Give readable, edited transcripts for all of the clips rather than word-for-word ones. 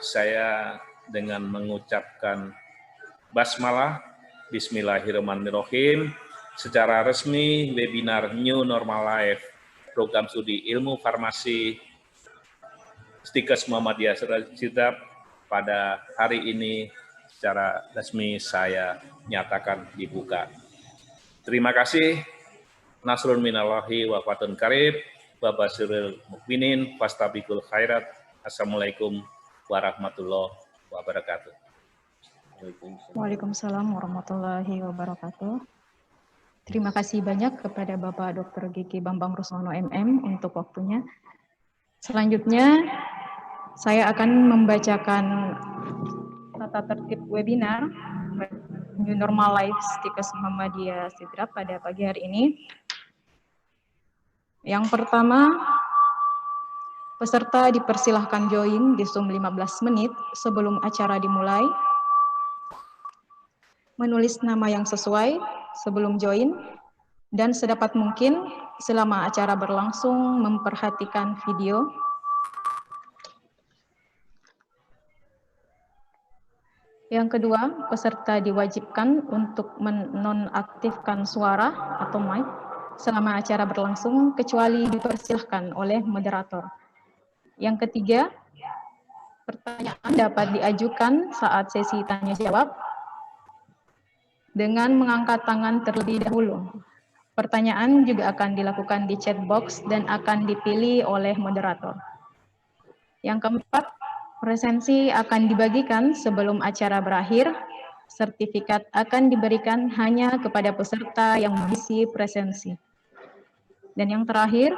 Saya dengan mengucapkan basmalah, bismillahirrahmanirrahim, secara resmi webinar New Normal Life, program studi ilmu farmasi Stikes Muhammadiyah Sidap pada hari ini secara resmi saya nyatakan dibuka. Terima kasih. Nasrun minallahi wa fatun karib, wa basiril mukminin, fastabikul khairat. Assalamualaikum warahmatullahi wabarakatuh. Waalaikumsalam warahmatullahi wabarakatuh. Terima kasih banyak kepada Bapak Dr. Gigi Bambang Rusmono MM untuk waktunya. Selanjutnya, saya akan membacakan tata tertib webinar New Normal Life Stikes Muhammadiyah Sidap pada pagi hari ini. Yang pertama, peserta dipersilahkan join di Zoom 15 menit sebelum acara dimulai. Menulis nama yang sesuai sebelum join, dan sedapat mungkin selama acara berlangsung memperhatikan video. Yang kedua, peserta diwajibkan untuk menonaktifkan suara atau mic selama acara berlangsung, kecuali dipersilahkan oleh moderator. Yang ketiga, pertanyaan dapat diajukan saat sesi tanya jawab dengan mengangkat tangan terlebih dahulu. Pertanyaan juga akan dilakukan di chat box dan akan dipilih oleh moderator. Yang keempat, presensi akan dibagikan sebelum acara berakhir. Sertifikat akan diberikan hanya kepada peserta yang mengisi presensi. Dan yang terakhir,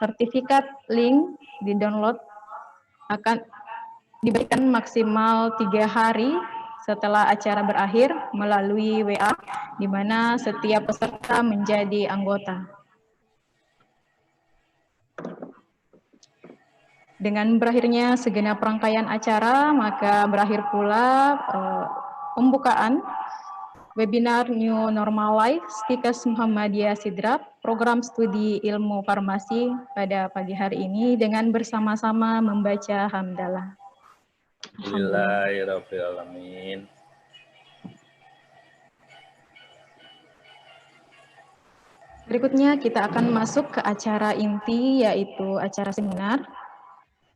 sertifikat link di-download akan diberikan maksimal 3 hari setelah acara berakhir melalui WA, di mana setiap peserta menjadi anggota. Dengan berakhirnya segenap rangkaian acara, maka berakhir pula pembukaan webinar New Normal Life Stikes Muhammadiyah Sidap, program studi ilmu farmasi pada pagi hari ini dengan bersama-sama membaca hamdalah. Alhamdulillahirrahmanirrahim. Berikutnya kita akan masuk ke acara inti, yaitu acara seminar,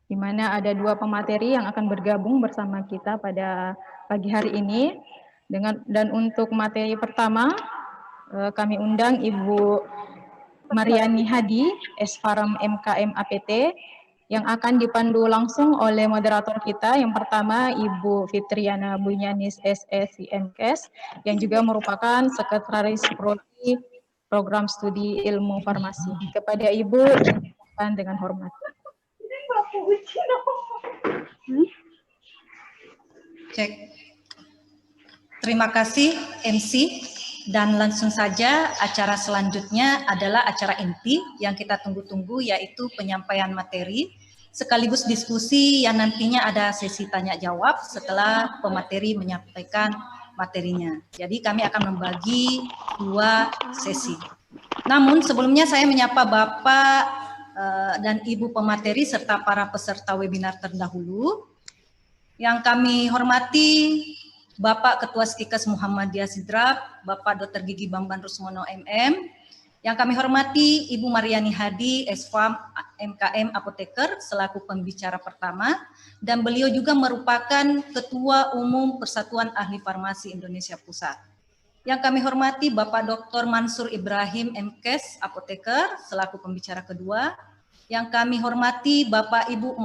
di mana ada 2 pemateri yang akan bergabung bersama kita pada pagi hari ini. Dan untuk materi pertama, kami undang Ibu Mariani Hadi, S-Farm MKM APT, yang akan dipandu langsung oleh moderator kita. Yang pertama, Ibu Fitriana Bunyanis SSC MKes, yang juga merupakan Sekretaris Prodi Program Studi Ilmu Farmasi. Kepada Ibu, dengan hormat. Cek. Terima kasih MC, dan langsung saja acara selanjutnya adalah acara inti yang kita tunggu-tunggu, yaitu penyampaian materi sekaligus diskusi yang nantinya ada sesi tanya jawab setelah pemateri menyampaikan materinya. Jadi kami akan membagi 2 sesi. Namun sebelumnya saya menyapa Bapak dan Ibu pemateri serta para peserta webinar terdahulu. Yang kami hormati Bapak Ketua Stikes Muhammadiyah Sidap, Bapak Dr. Gigi Bambang Rusmono MM. Yang kami hormati Ibu Mariani Hadi, S-Farm MKM Apoteker selaku pembicara pertama, dan beliau juga merupakan Ketua Umum Persatuan Ahli Farmasi Indonesia Pusat. Yang kami hormati Bapak Dr. Mansur Ibrahim MKes Apoteker selaku pembicara kedua. Yang kami hormati Bapak Ibu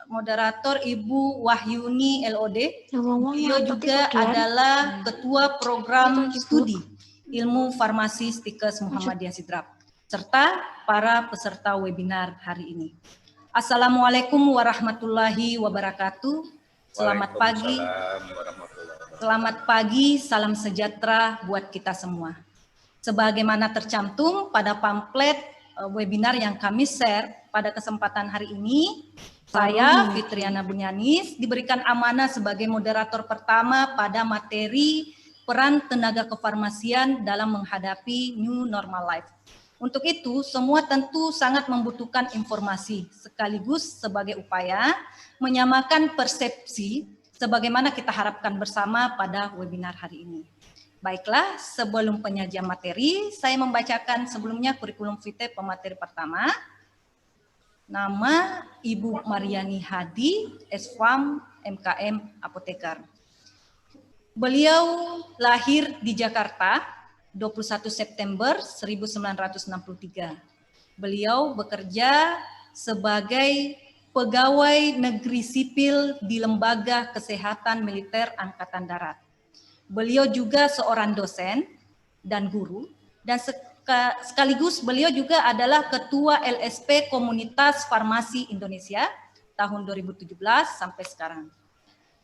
moderator Ibu Wahyuni LOD. Beliau juga adalah Ketua Program Studi Ilmu Farmasi Stikes Muhammadiyah Sidap, serta para peserta webinar hari ini. Assalamualaikum warahmatullahi wabarakatuh. Selamat pagi, salam sejahtera buat kita semua. Sebagaimana tercantum pada pamflet webinar yang kami share pada kesempatan hari ini, saya, Fitriana Bunyanis, diberikan amanah sebagai moderator pertama pada materi peran tenaga kefarmasian dalam menghadapi New Normal Life. Untuk itu, semua tentu sangat membutuhkan informasi, sekaligus sebagai upaya menyamakan persepsi sebagaimana kita harapkan bersama pada webinar hari ini. Baiklah, sebelum penyajian materi, saya membacakan sebelumnya kurikulum vitae pemateri pertama. Nama Ibu Mariani Hadi, S.Pharm, MKM Apoteker. Beliau lahir di Jakarta 21 September 1963. Beliau bekerja sebagai pegawai negeri sipil di Lembaga Kesehatan Militer Angkatan Darat. Beliau juga seorang dosen dan guru, dan sekaligus beliau juga adalah Ketua LSP Komunitas Farmasi Indonesia tahun 2017 sampai sekarang.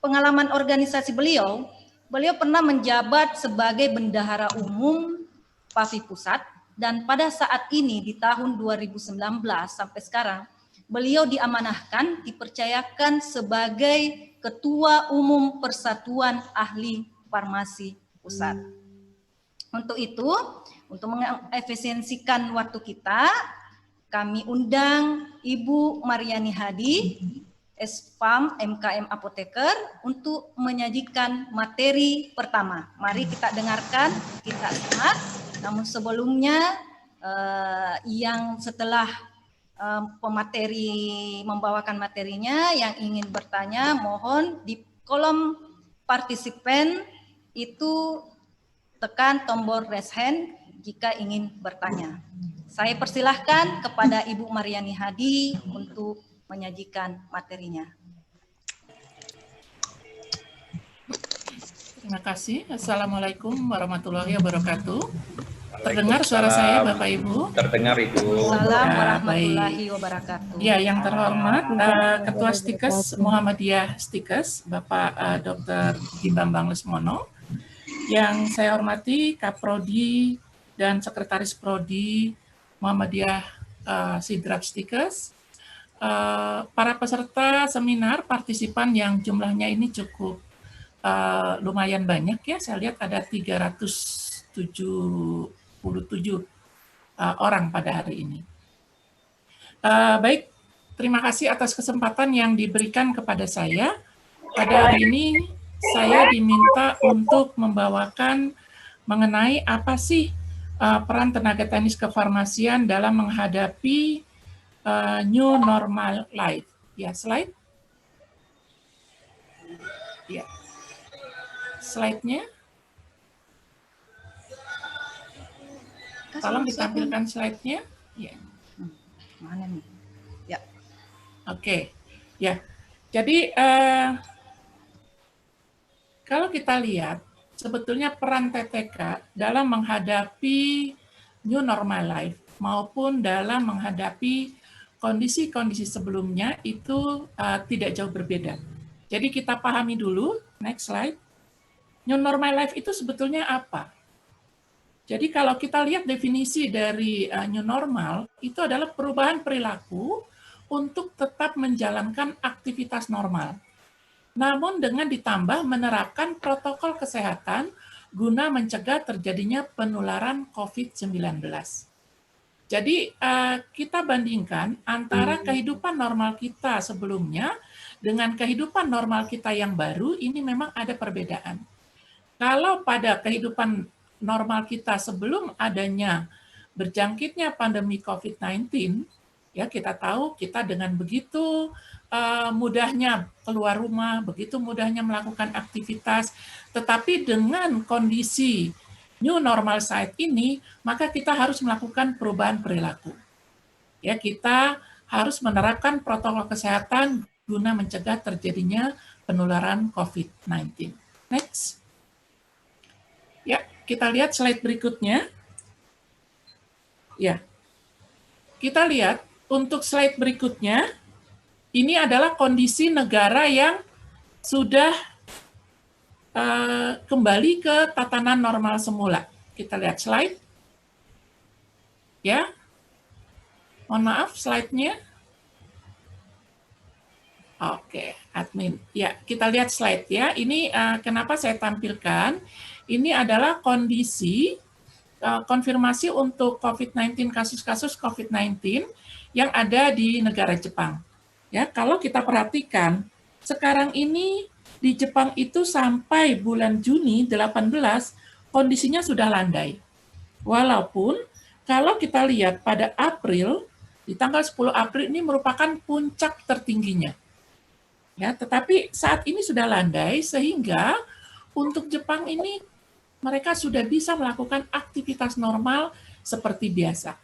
Pengalaman organisasi beliau pernah menjabat sebagai Bendahara Umum PAVI Pusat, dan pada saat ini di tahun 2019 sampai sekarang, beliau diamanahkan, dipercayakan sebagai Ketua Umum Persatuan Ahli Farmasi Pusat. Untuk itu, untuk mengefisiensikan waktu kita, kami undang Ibu Mariani Hadi, S.Pharm, MKM Apoteker, untuk menyajikan materi pertama. Mari kita dengarkan, kita simak. Namun sebelumnya, yang setelah pemateri membawakan materinya, yang ingin bertanya, mohon di kolom partisipan itu tekan tombol raise hand jika ingin bertanya. Saya persilahkan kepada Ibu Mariani Hadi untuk menyajikan materinya. Terima kasih. Assalamualaikum warahmatullahi wabarakatuh. Terdengar suara saya, Bapak Ibu? Terdengar, Ibu. Assalamualaikum warahmatullahi wabarakatuh. Ya, yang terhormat Ketua Stikes Muhammadiyah Stikes, Bapak Dr. Bambang Lesmono. Yang saya hormati Kaprodi dan Sekretaris Prodi Muhammadiyah Sidrap Stikes, para peserta seminar, partisipan yang jumlahnya ini cukup lumayan banyak ya, saya lihat ada 377 orang pada hari ini. Baik, terima kasih atas kesempatan yang diberikan kepada saya. Pada hari ini saya diminta untuk membawakan mengenai apa sih peran tenaga teknis kefarmasian dalam menghadapi new normal life. Ya, slide. Ya. Slide-nya. Tolong ditampilkan slide-nya. Ya. Mana nih? Ya. Oke. Ya. Jadi kalau kita lihat sebetulnya peran TTK dalam menghadapi new normal life maupun dalam menghadapi kondisi-kondisi sebelumnya itu tidak jauh berbeda. Jadi kita pahami dulu, next slide. New normal life itu sebetulnya apa? Jadi kalau kita lihat definisi dari new normal, itu adalah perubahan perilaku untuk tetap menjalankan aktivitas normal. Namun dengan ditambah menerapkan protokol kesehatan guna mencegah terjadinya penularan COVID-19. Jadi kita bandingkan antara kehidupan normal kita sebelumnya dengan kehidupan normal kita yang baru, ini memang ada perbedaan. Kalau pada kehidupan normal kita sebelum adanya berjangkitnya pandemi COVID-19, ya kita tahu kita dengan begitu mudahnya keluar rumah, begitu mudahnya melakukan aktivitas, tetapi dengan kondisi new normal saat ini, maka kita harus melakukan perubahan perilaku. Ya, kita harus menerapkan protokol kesehatan guna mencegah terjadinya penularan COVID-19. Next. Ya, kita lihat slide berikutnya. Ya. Kita lihat untuk slide berikutnya, ini adalah kondisi negara yang sudah kembali ke tatanan normal semula. Kita lihat slide. Ya. Mohon maaf, slide-nya. Oke, admin. Ya, kita lihat slide ya. Ini kenapa saya tampilkan. Ini adalah kondisi konfirmasi untuk COVID-19, kasus-kasus COVID-19 yang ada di negara Jepang. Ya, kalau kita perhatikan, sekarang ini di Jepang itu sampai bulan Juni 18, kondisinya sudah landai. Walaupun kalau kita lihat pada April, di tanggal 10 April ini merupakan puncak tertingginya. Ya, tetapi saat ini sudah landai sehingga untuk Jepang ini mereka sudah bisa melakukan aktivitas normal seperti biasa.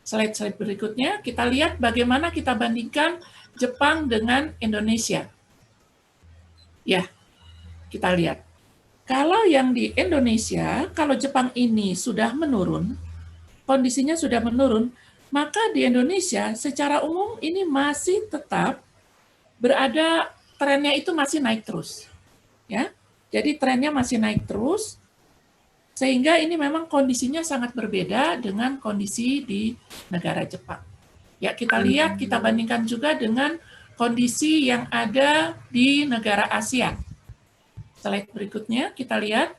Slide-slide berikutnya, kita lihat bagaimana kita bandingkan Jepang dengan Indonesia. Ya, kita lihat. Kalau yang di Indonesia, kalau Jepang ini sudah menurun, kondisinya sudah menurun, maka di Indonesia secara umum ini masih tetap berada, trennya itu masih naik terus. Ya, jadi trennya masih naik terus, sehingga ini memang kondisinya sangat berbeda dengan kondisi di negara Jepang. Ya, kita lihat, kita bandingkan juga dengan kondisi yang ada di negara ASEAN. Slide berikutnya, kita lihat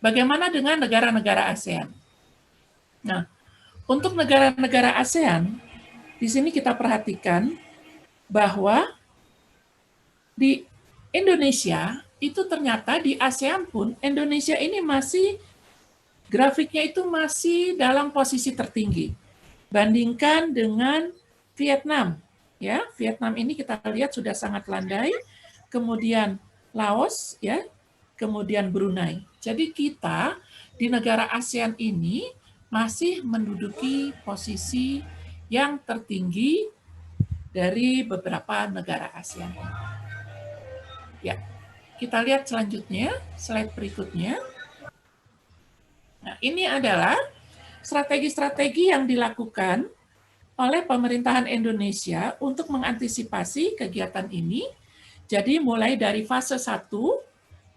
bagaimana dengan negara-negara ASEAN. Nah, untuk negara-negara ASEAN, di sini kita perhatikan bahwa di Indonesia, itu ternyata di ASEAN pun, Indonesia ini masih, grafiknya itu masih dalam posisi tertinggi. Bandingkan dengan Vietnam. Ya, Vietnam ini kita lihat sudah sangat landai, kemudian Laos, ya, kemudian Brunei. Jadi kita di negara ASEAN ini masih menduduki posisi yang tertinggi dari beberapa negara ASEAN. Ya, kita lihat selanjutnya, slide berikutnya. Nah, ini adalah strategi-strategi yang dilakukan oleh pemerintahan Indonesia untuk mengantisipasi kegiatan ini. Jadi mulai dari fase 1,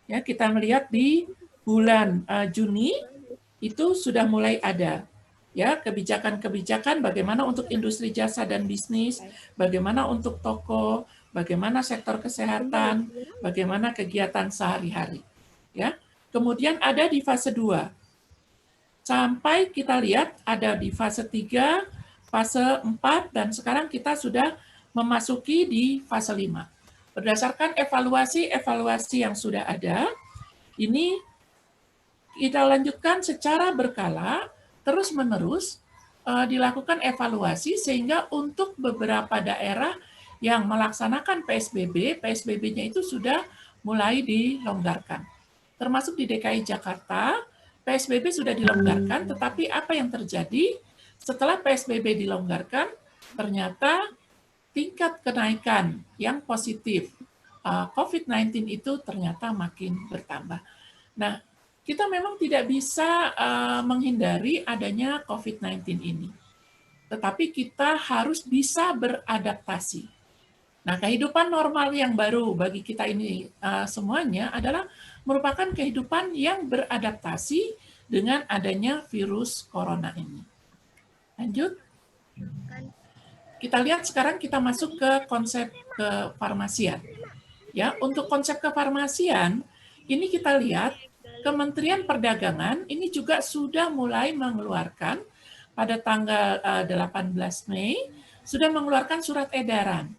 ya, kita melihat di bulan Juni itu sudah mulai ada, ya, kebijakan-kebijakan bagaimana untuk industri jasa dan bisnis, bagaimana untuk toko, bagaimana sektor kesehatan, bagaimana kegiatan sehari-hari. Ya. Kemudian ada di fase 2. Sampai kita lihat ada di fase 3, fase 4, dan sekarang kita sudah memasuki di fase 5. Berdasarkan evaluasi yang sudah ada, ini kita lanjutkan secara berkala, terus-menerus dilakukan evaluasi sehingga untuk beberapa daerah yang melaksanakan PSBB, PSBB-nya itu sudah mulai dilonggarkan. Termasuk di DKI Jakarta, PSBB sudah dilonggarkan, tetapi apa yang terjadi setelah PSBB dilonggarkan, ternyata tingkat kenaikan yang positif COVID-19 itu ternyata makin bertambah. Nah, kita memang tidak bisa menghindari adanya COVID-19 ini. Tetapi kita harus bisa beradaptasi. Nah, kehidupan normal yang baru bagi kita ini semuanya adalah merupakan kehidupan yang beradaptasi dengan adanya virus corona ini. Lanjut. Kita lihat sekarang kita masuk ke konsep kefarmasian. Ya, untuk konsep kefarmasian, ini kita lihat Kementerian Perdagangan ini juga sudah mulai mengeluarkan pada tanggal 18 Mei, sudah mengeluarkan surat edaran.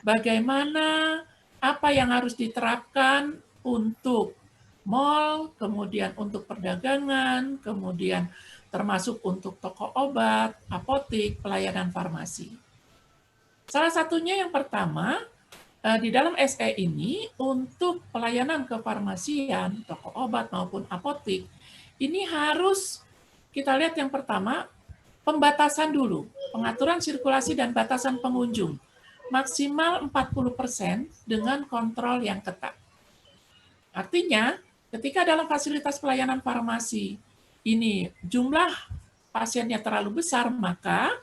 Bagaimana, apa yang harus diterapkan untuk mal, kemudian untuk perdagangan, kemudian termasuk untuk toko obat, apotik, pelayanan farmasi. Salah satunya yang pertama, di dalam SE ini, untuk pelayanan kefarmasian, toko obat maupun apotik, ini harus kita lihat yang pertama, pembatasan dulu, pengaturan sirkulasi dan batasan pengunjung, maksimal 40% dengan kontrol yang ketat. Artinya, ketika dalam fasilitas pelayanan farmasi ini jumlah pasiennya terlalu besar, maka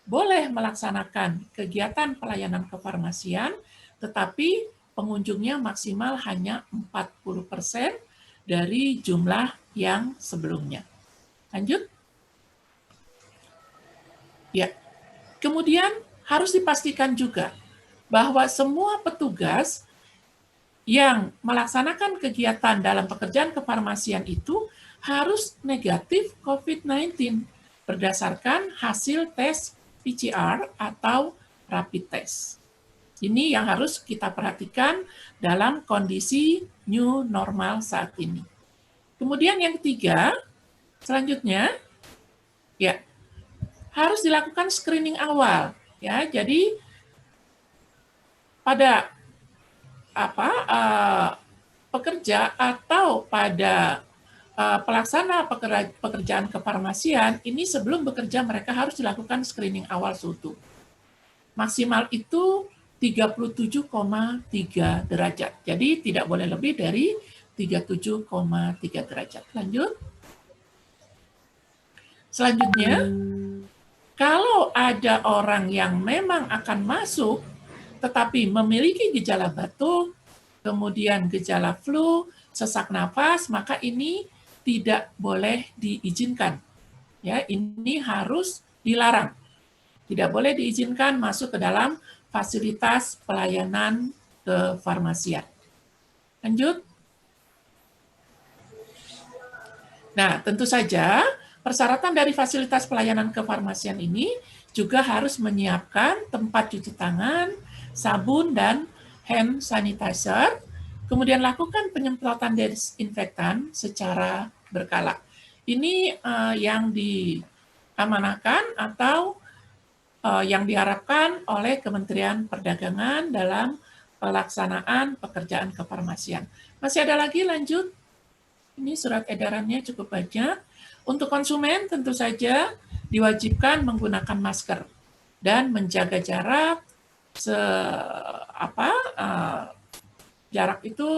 boleh melaksanakan kegiatan pelayanan kefarmasian, tetapi pengunjungnya maksimal hanya 40% dari jumlah yang sebelumnya. Lanjut. Ya. Kemudian harus dipastikan juga bahwa semua petugas yang melaksanakan kegiatan dalam pekerjaan kefarmasian itu harus negatif COVID-19 berdasarkan hasil tes PCR atau rapid test. Ini yang harus kita perhatikan dalam kondisi new normal saat ini. Kemudian yang ketiga, selanjutnya, ya harus dilakukan screening awal. Ya, jadi pada pekerja atau pada pelaksana pekerjaan kefarmasian, ini sebelum bekerja mereka harus dilakukan screening awal suhu. Maksimal itu 37,3 derajat. Jadi tidak boleh lebih dari 37,3 derajat. Lanjut. Selanjutnya, kalau ada orang yang memang akan masuk, tetapi memiliki gejala batuk, kemudian gejala flu, sesak nafas, maka ini tidak boleh diizinkan. Ya, ini harus dilarang. Tidak boleh diizinkan masuk ke dalam fasilitas pelayanan kefarmasian. Lanjut. Nah, tentu saja persyaratan dari fasilitas pelayanan kefarmasian ini juga harus menyiapkan tempat cuci tangan, sabun, dan hand sanitizer, kemudian lakukan penyemprotan desinfektan secara berkala. Ini yang diamanahkan atau yang diharapkan oleh Kementerian Perdagangan dalam pelaksanaan pekerjaan kefarmasian. Masih ada lagi, lanjut. Ini surat edarannya cukup banyak. Untuk konsumen tentu saja diwajibkan menggunakan masker dan menjaga jarak. Jarak itu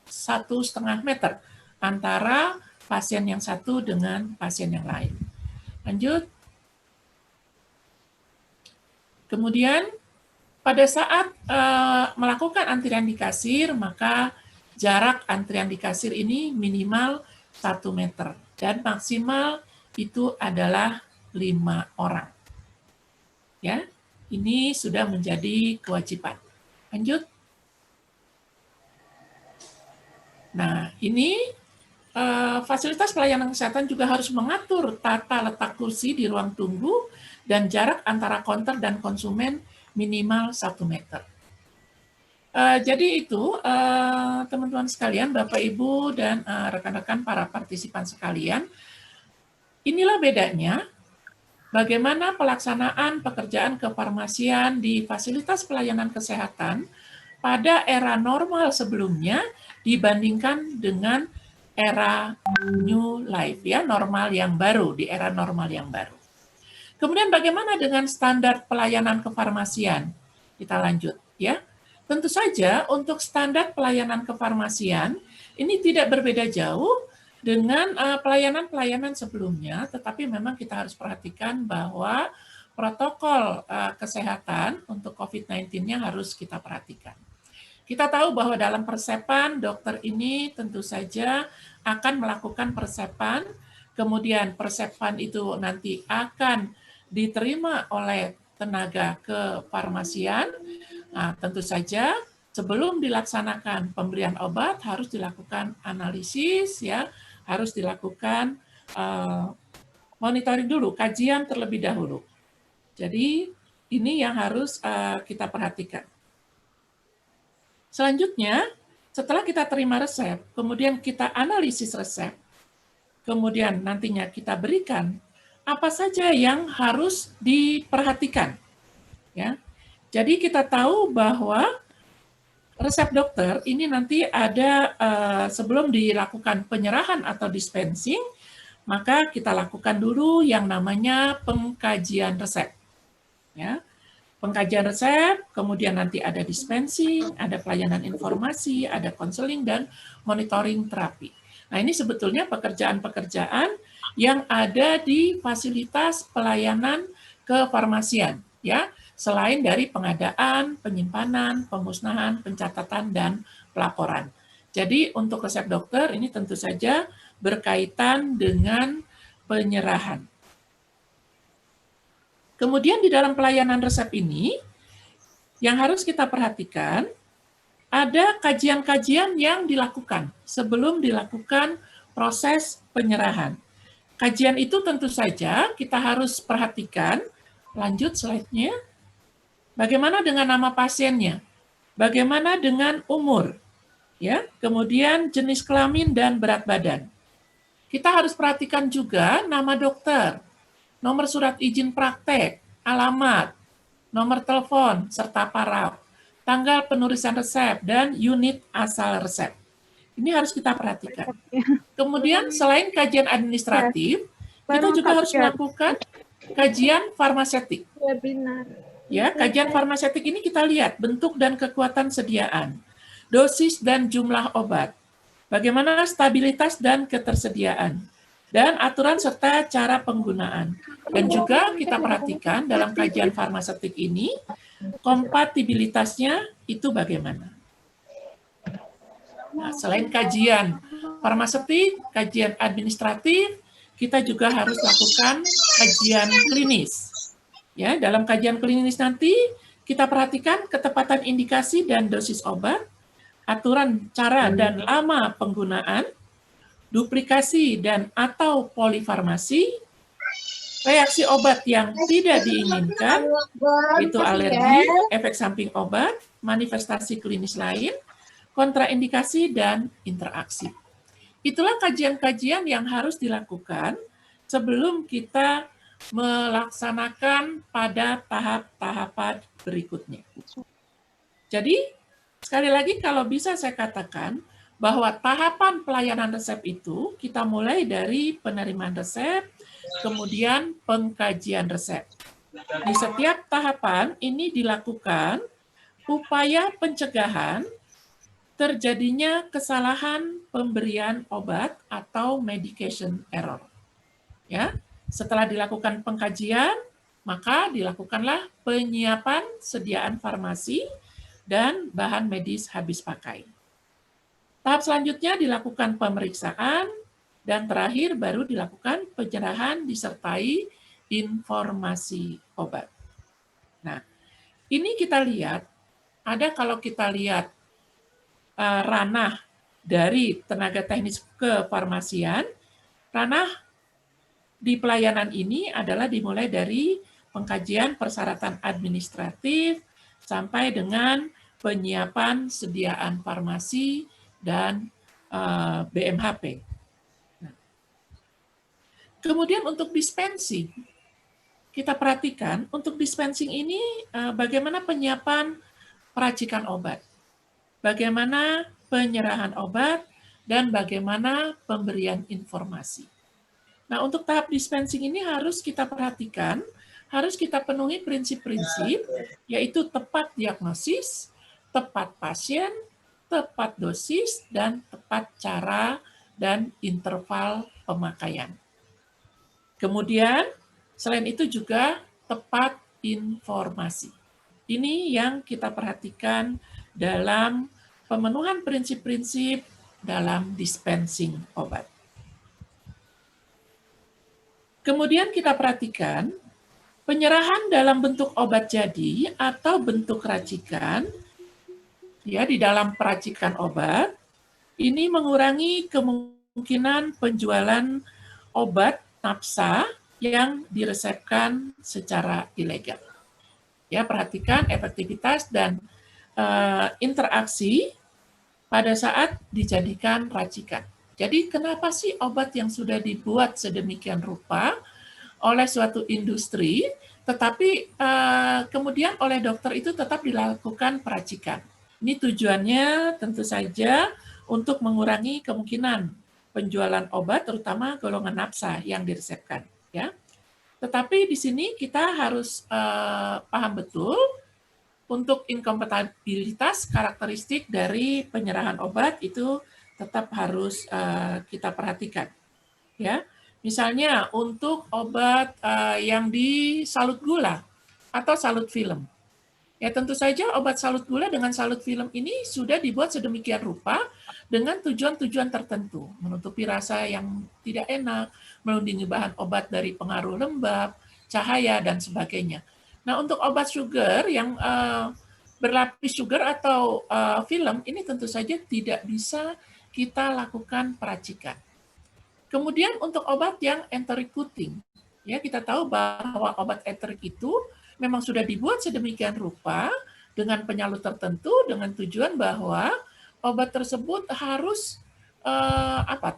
1,5 meter antara pasien yang satu dengan pasien yang lain. Lanjut. Kemudian pada saat melakukan antrian di kasir, maka jarak antrian di kasir ini minimal 1 meter dan maksimal itu adalah 5 orang. Ya, ini sudah menjadi kewajiban. Lanjut. Nah, ini fasilitas pelayanan kesehatan juga harus mengatur tata letak kursi di ruang tunggu dan jarak antara counter dan konsumen minimal 1 meter. Jadi itu, teman-teman sekalian, Bapak, Ibu, dan rekan-rekan para partisipan sekalian, inilah bedanya bagaimana pelaksanaan pekerjaan kefarmasian di fasilitas pelayanan kesehatan pada era normal sebelumnya dibandingkan dengan era new life, ya, normal yang baru, di era normal yang baru. Kemudian bagaimana dengan standar pelayanan kefarmasian? Kita lanjut, ya. Tentu saja untuk standar pelayanan kefarmasian ini tidak berbeda jauh dengan pelayanan-pelayanan sebelumnya, tetapi memang kita harus perhatikan bahwa protokol kesehatan untuk COVID-19-nya harus kita perhatikan. Kita tahu bahwa dalam persepan, dokter ini tentu saja akan melakukan persepan, kemudian persepan itu nanti akan diterima oleh tenaga kefarmasian. Nah, tentu saja sebelum dilaksanakan pemberian obat harus dilakukan analisis, ya, harus dilakukan monitoring dulu, kajian terlebih dahulu. Jadi ini yang harus kita perhatikan. Selanjutnya, setelah kita terima resep, kemudian kita analisis resep, kemudian nantinya kita berikan apa saja yang harus diperhatikan. Ya. Jadi kita tahu bahwa resep dokter ini nanti ada sebelum dilakukan penyerahan atau dispensing, maka kita lakukan dulu yang namanya pengkajian resep. Ya. Pengkajian resep, kemudian nanti ada dispensing, ada pelayanan informasi, ada konseling, dan monitoring terapi. Nah, ini sebetulnya pekerjaan-pekerjaan yang ada di fasilitas pelayanan kefarmasian, ya, selain dari pengadaan, penyimpanan, pemusnahan, pencatatan, dan pelaporan. Jadi untuk resep dokter ini tentu saja berkaitan dengan penyerahan. Kemudian di dalam pelayanan resep ini, yang harus kita perhatikan, ada kajian-kajian yang dilakukan sebelum dilakukan proses penyerahan. Kajian itu tentu saja kita harus perhatikan, lanjut slide-nya, Bagaimana dengan nama pasiennya? Bagaimana dengan umur? Ya, kemudian jenis kelamin dan berat badan. Kita harus perhatikan juga nama dokter, nomor surat izin praktek, alamat, nomor telepon, serta paraf, tanggal penulisan resep, dan unit asal resep. Ini harus kita perhatikan. Kemudian selain kajian administratif, kita juga harus melakukan kajian farmasetik. Ya, kajian farmasetik ini kita lihat bentuk dan kekuatan sediaan, dosis dan jumlah obat, bagaimana stabilitas dan ketersediaan, dan aturan serta cara penggunaan. Dan juga kita perhatikan dalam kajian farmasetik ini, kompatibilitasnya itu bagaimana. Nah, selain kajian farmasetik, kajian administratif, kita juga harus lakukan kajian klinis. Ya, dalam kajian klinis nanti kita perhatikan ketepatan indikasi dan dosis obat, aturan cara dan lama penggunaan, duplikasi dan atau polifarmasi, reaksi obat yang tidak diinginkan, itu alergi, efek samping obat, manifestasi klinis lain, kontraindikasi, dan interaksi. Itulah kajian-kajian yang harus dilakukan sebelum kita melaksanakan pada tahap-tahapan berikutnya. Jadi, sekali lagi kalau bisa saya katakan bahwa tahapan pelayanan resep itu kita mulai dari penerimaan resep, kemudian pengkajian resep. Di setiap tahapan ini dilakukan upaya pencegahan terjadinya kesalahan pemberian obat atau medication error. Ya, setelah dilakukan pengkajian, maka dilakukanlah penyiapan sediaan farmasi dan bahan medis habis pakai. Tahap selanjutnya dilakukan pemeriksaan, dan terakhir baru dilakukan penyerahan disertai informasi obat. Nah, ini kita lihat, ada kalau kita lihat ranah dari tenaga teknis kefarmasian, ranah di pelayanan ini adalah dimulai dari pengkajian persyaratan administratif sampai dengan penyiapan sediaan farmasi dan BMHP. Nah, kemudian untuk dispensing, kita perhatikan untuk dispensing ini bagaimana penyiapan peracikan obat, bagaimana penyerahan obat, dan bagaimana pemberian informasi. Nah, untuk tahap dispensing ini harus kita perhatikan, harus kita penuhi prinsip-prinsip, yaitu tepat diagnosis, tepat pasien, tepat dosis, dan tepat cara dan interval pemakaian. Kemudian, selain itu juga tepat informasi. Ini yang kita perhatikan dalam pemenuhan prinsip-prinsip dalam dispensing obat. Kemudian kita perhatikan penyerahan dalam bentuk obat jadi atau bentuk racikan, ya, di dalam peracikan obat, ini mengurangi kemungkinan penjualan obat nafsa yang diresepkan secara ilegal. Ya, perhatikan efektivitas dan interaksi pada saat dijadikan racikan. Jadi kenapa sih obat yang sudah dibuat sedemikian rupa oleh suatu industri, tetapi kemudian oleh dokter itu tetap dilakukan peracikan? Ini tujuannya tentu saja untuk mengurangi kemungkinan penjualan obat, terutama golongan nafsa yang diresepkan. Ya. Tetapi di sini kita harus paham betul untuk inkompatibilitas karakteristik dari penyerahan obat itu tetap harus kita perhatikan. Ya, misalnya untuk obat yang disalut gula atau salut film. Ya, tentu saja obat salut gula dengan salut film ini sudah dibuat sedemikian rupa dengan tujuan-tujuan tertentu, menutupi rasa yang tidak enak, melindungi bahan obat dari pengaruh lembab, cahaya, dan sebagainya. Nah, untuk obat sugar yang berlapis sugar atau film, ini tentu saja tidak bisa kita lakukan peracikan. Kemudian untuk obat yang enteric coating, ya kita tahu bahwa obat enteric itu memang sudah dibuat sedemikian rupa dengan penyalur tertentu dengan tujuan bahwa obat tersebut harus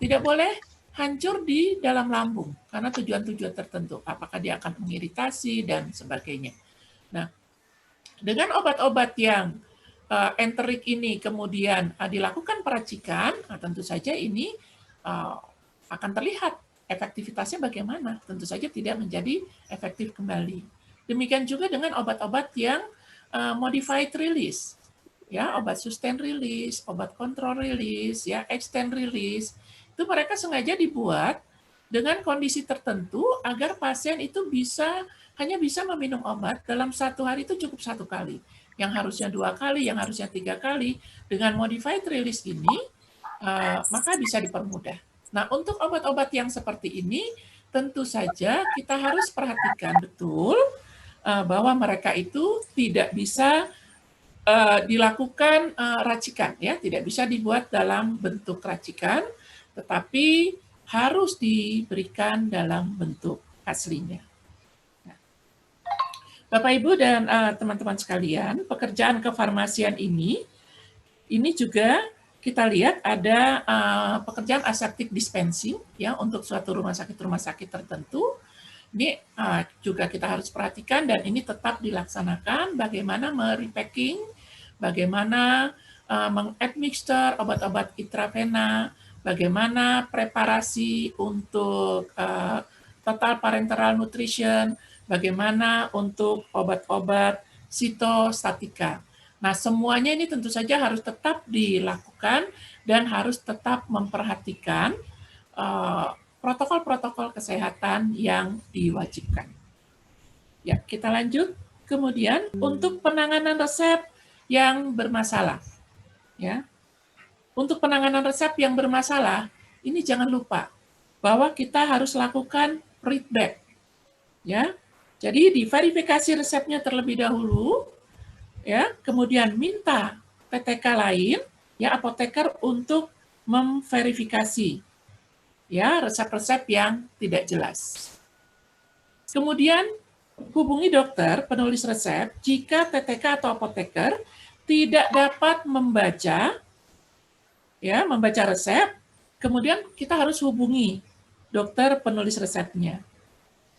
tidak boleh hancur di dalam lambung karena tujuan-tujuan tertentu, apakah dia akan mengiritasi dan sebagainya. Nah, dengan obat-obat yang enterik ini kemudian dilakukan peracikan, tentu saja ini akan terlihat efektivitasnya bagaimana. Tentu saja tidak menjadi efektif kembali. Demikian juga dengan obat-obat yang modified release, ya, obat sustain release, obat control release, ya, extend release, itu mereka sengaja dibuat dengan kondisi tertentu agar pasien itu hanya bisa meminum obat dalam 1 hari itu cukup 1 kali. Yang harusnya 2 kali, yang harusnya 3 kali. Dengan modified release ini, maka bisa dipermudah. Nah, untuk obat-obat yang seperti ini, tentu saja kita harus perhatikan betul bahwa mereka itu tidak bisa dilakukan racikan, ya, tidak bisa dibuat dalam bentuk racikan, tetapi harus diberikan dalam bentuk aslinya. Nah, Bapak Ibu dan teman-teman sekalian, pekerjaan kefarmasian ini juga kita lihat ada pekerjaan aseptic dispensing, ya, untuk suatu rumah sakit tertentu. Ini juga kita harus perhatikan dan ini tetap dilaksanakan bagaimana merepacking, bagaimana mengadmixture obat-obat intravena, bagaimana preparasi untuk total parenteral nutrition, bagaimana untuk obat-obat sitostatika. Nah, semuanya ini tentu saja harus tetap dilakukan dan harus tetap memperhatikan protokol-protokol kesehatan yang diwajibkan. Ya, kita lanjut. Kemudian untuk penanganan resep yang bermasalah, ya. Untuk penanganan resep yang bermasalah, ini jangan lupa bahwa kita harus lakukan readback, ya. Jadi diverifikasi resepnya terlebih dahulu, ya. Kemudian minta PTK lain, ya, apoteker untuk memverifikasi, ya, resep-resep yang tidak jelas. Kemudian hubungi dokter penulis resep jika TTK atau apoteker tidak dapat membaca, ya, membaca resep. Kemudian kita harus hubungi dokter penulis resepnya.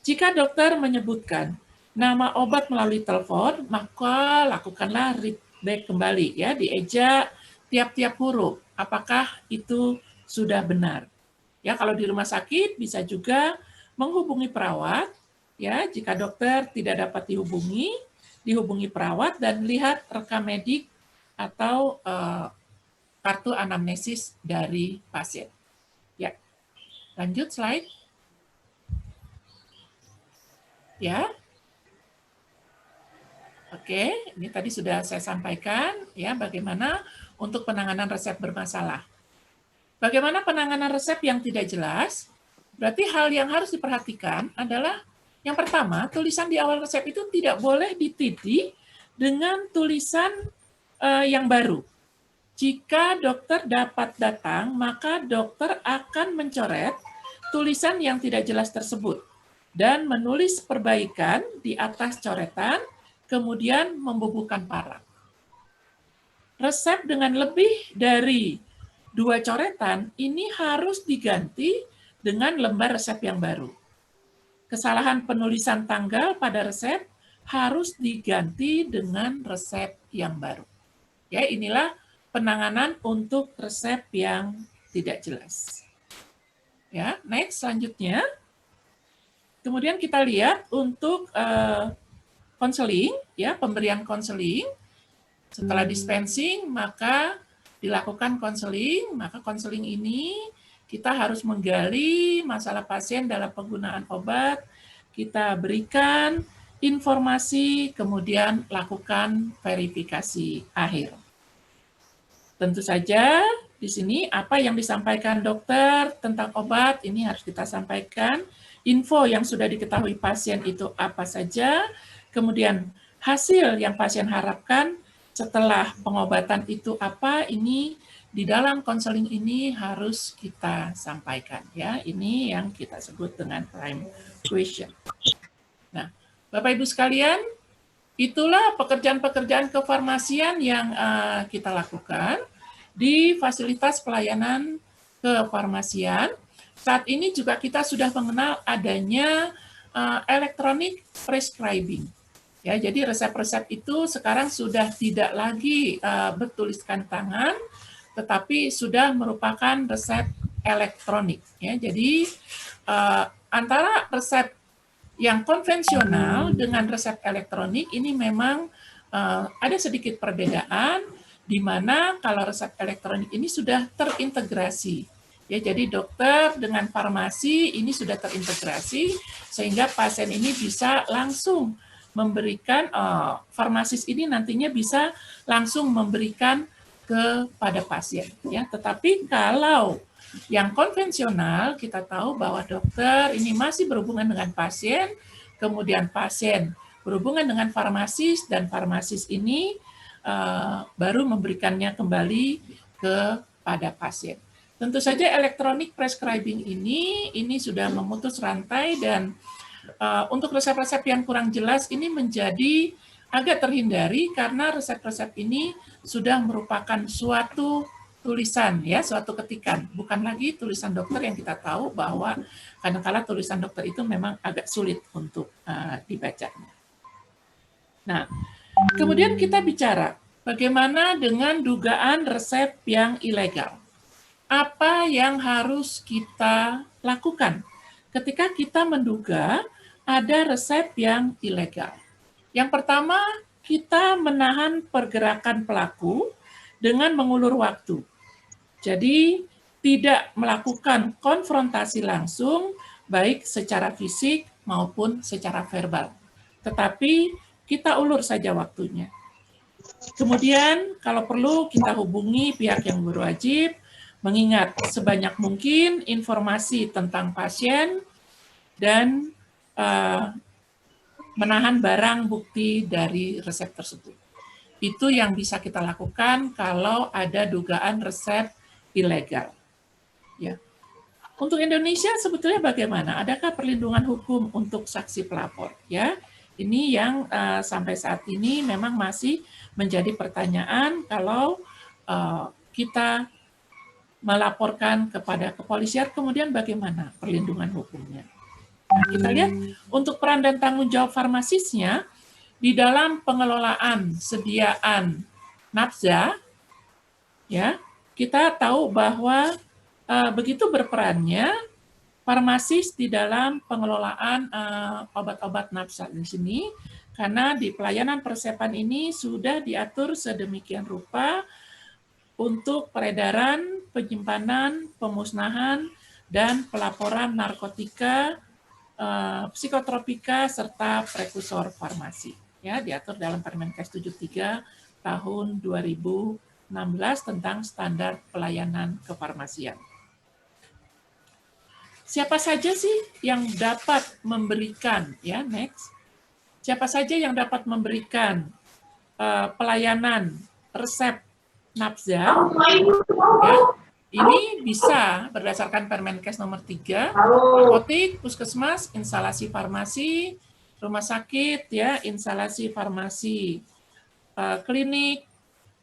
Jika dokter menyebutkan nama obat melalui telepon, maka lakukanlah readback kembali, ya, dieja tiap-tiap huruf. Apakah itu sudah benar? Ya, kalau di rumah sakit bisa juga menghubungi perawat, ya, jika dokter tidak dapat dihubungi perawat dan lihat rekam medik atau kartu anamnesis dari pasien. Ya, lanjut slide. Ya, oke, ini tadi sudah saya sampaikan, ya, bagaimana untuk penanganan resep bermasalah. Bagaimana penanganan resep yang tidak jelas? Berarti hal yang harus diperhatikan adalah yang pertama, tulisan di awal resep itu tidak boleh dititi dengan tulisan yang baru. Jika dokter dapat datang, maka dokter akan mencoret tulisan yang tidak jelas tersebut dan menulis perbaikan di atas coretan, kemudian membubuhkan parang. Resep dengan lebih dari 2 coretan ini harus diganti dengan lembar resep yang baru. Kesalahan penulisan tanggal pada resep harus diganti dengan resep yang baru. Ya, inilah penanganan untuk resep yang tidak jelas. Ya, next selanjutnya. Kemudian kita lihat untuk konseling, ya, pemberian konseling. Setelah dispensing, maka dilakukan konseling, maka konseling ini kita harus menggali masalah pasien dalam penggunaan obat, kita berikan informasi, kemudian lakukan verifikasi akhir. Tentu saja di sini apa yang disampaikan dokter tentang obat ini harus kita sampaikan, info yang sudah diketahui pasien itu apa saja, kemudian hasil yang pasien harapkan setelah pengobatan itu apa, ini di dalam konseling ini harus kita sampaikan, ya. Ini yang kita sebut dengan prime question. Nah, Bapak Ibu sekalian, itulah pekerjaan-pekerjaan kefarmasian yang kita lakukan di fasilitas pelayanan kefarmasian. Saat ini juga kita sudah mengenal adanya electronic prescribing. Ya, jadi resep-resep itu sekarang sudah tidak lagi bertuliskan tangan, tetapi sudah merupakan resep elektronik. Ya, jadi antara resep yang konvensional dengan resep elektronik ini memang ada sedikit perbedaan, di mana kalau resep elektronik ini sudah terintegrasi. Ya, jadi dokter dengan farmasi ini sudah terintegrasi, sehingga pasien ini bisa langsung memberikan, farmasis ini nantinya bisa langsung memberikan kepada pasien. Ya, tetapi kalau yang konvensional, kita tahu bahwa dokter ini masih berhubungan dengan pasien, kemudian pasien berhubungan dengan farmasis, dan farmasis ini baru memberikannya kembali kepada pasien. Tentu saja elektronik prescribing ini sudah memutus rantai, dan untuk resep-resep yang kurang jelas ini menjadi agak terhindari karena resep-resep ini sudah merupakan suatu tulisan, ya, suatu ketikan, bukan lagi tulisan dokter yang kita tahu bahwa kadang-kala tulisan dokter itu memang agak sulit untuk dibacanya. Nah, kemudian kita bicara bagaimana dengan dugaan resep yang ilegal. Apa yang harus kita lakukan ketika kita menduga ada resep yang ilegal? Yang pertama, kita menahan pergerakan pelaku dengan mengulur waktu. Jadi, tidak melakukan konfrontasi langsung, baik secara fisik maupun secara verbal. Tetapi, kita ulur saja waktunya. Kemudian, kalau perlu, kita hubungi pihak yang berwajib, mengingat sebanyak mungkin informasi tentang pasien, dan menahan barang bukti dari resep tersebut. Itu yang bisa kita lakukan kalau ada dugaan resep ilegal. Ya. Untuk Indonesia sebetulnya bagaimana? Adakah perlindungan hukum untuk saksi pelapor? Ya, ini yang sampai saat ini memang masih menjadi pertanyaan kalau kita melaporkan kepada kepolisian, kemudian bagaimana perlindungan hukumnya? Nah, kita lihat untuk peran dan tanggung jawab farmasisnya di dalam pengelolaan sediaan nafza, ya, kita tahu bahwa begitu berperannya farmasis di dalam pengelolaan obat-obat nafza di sini, karena di pelayanan persepan ini sudah diatur sedemikian rupa untuk peredaran, penyimpanan, pemusnahan, dan pelaporan narkotika, psikotropika, serta prekursor farmasi. Ya, diatur dalam Permenkes 73 tahun 2016 tentang standar pelayanan kefarmasian. Siapa saja sih yang dapat memberikan, ya, next. Siapa saja yang dapat memberikan pelayanan resep nafza, ya, ini bisa berdasarkan Permenkes nomor 3, apotik, puskesmas, instalasi farmasi, rumah sakit, ya, instalasi farmasi, klinik,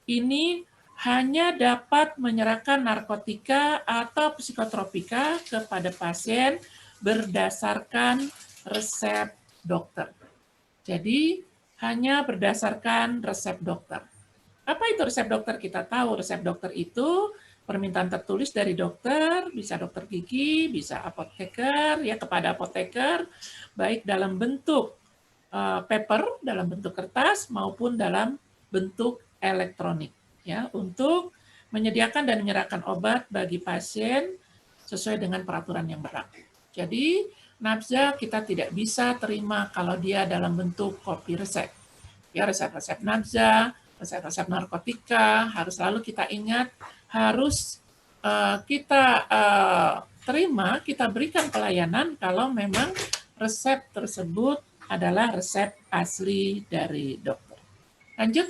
ini hanya dapat menyerahkan narkotika atau psikotropika kepada pasien berdasarkan resep dokter. Jadi, hanya berdasarkan resep dokter. Apa itu resep dokter? Kita tahu resep dokter itu permintaan tertulis dari dokter, bisa dokter gigi, bisa apoteker, ya, kepada apoteker, baik dalam bentuk paper, dalam bentuk kertas, maupun dalam bentuk elektronik, ya, untuk menyediakan dan menyerahkan obat bagi pasien sesuai dengan peraturan yang berlaku. Jadi, nafza kita tidak bisa terima kalau dia dalam bentuk kopi resep. Ya, resep-resep nafza, resep-resep narkotika, harus selalu kita ingat, harus kita terima, kita berikan pelayanan kalau memang resep tersebut adalah resep asli dari dokter. Lanjut.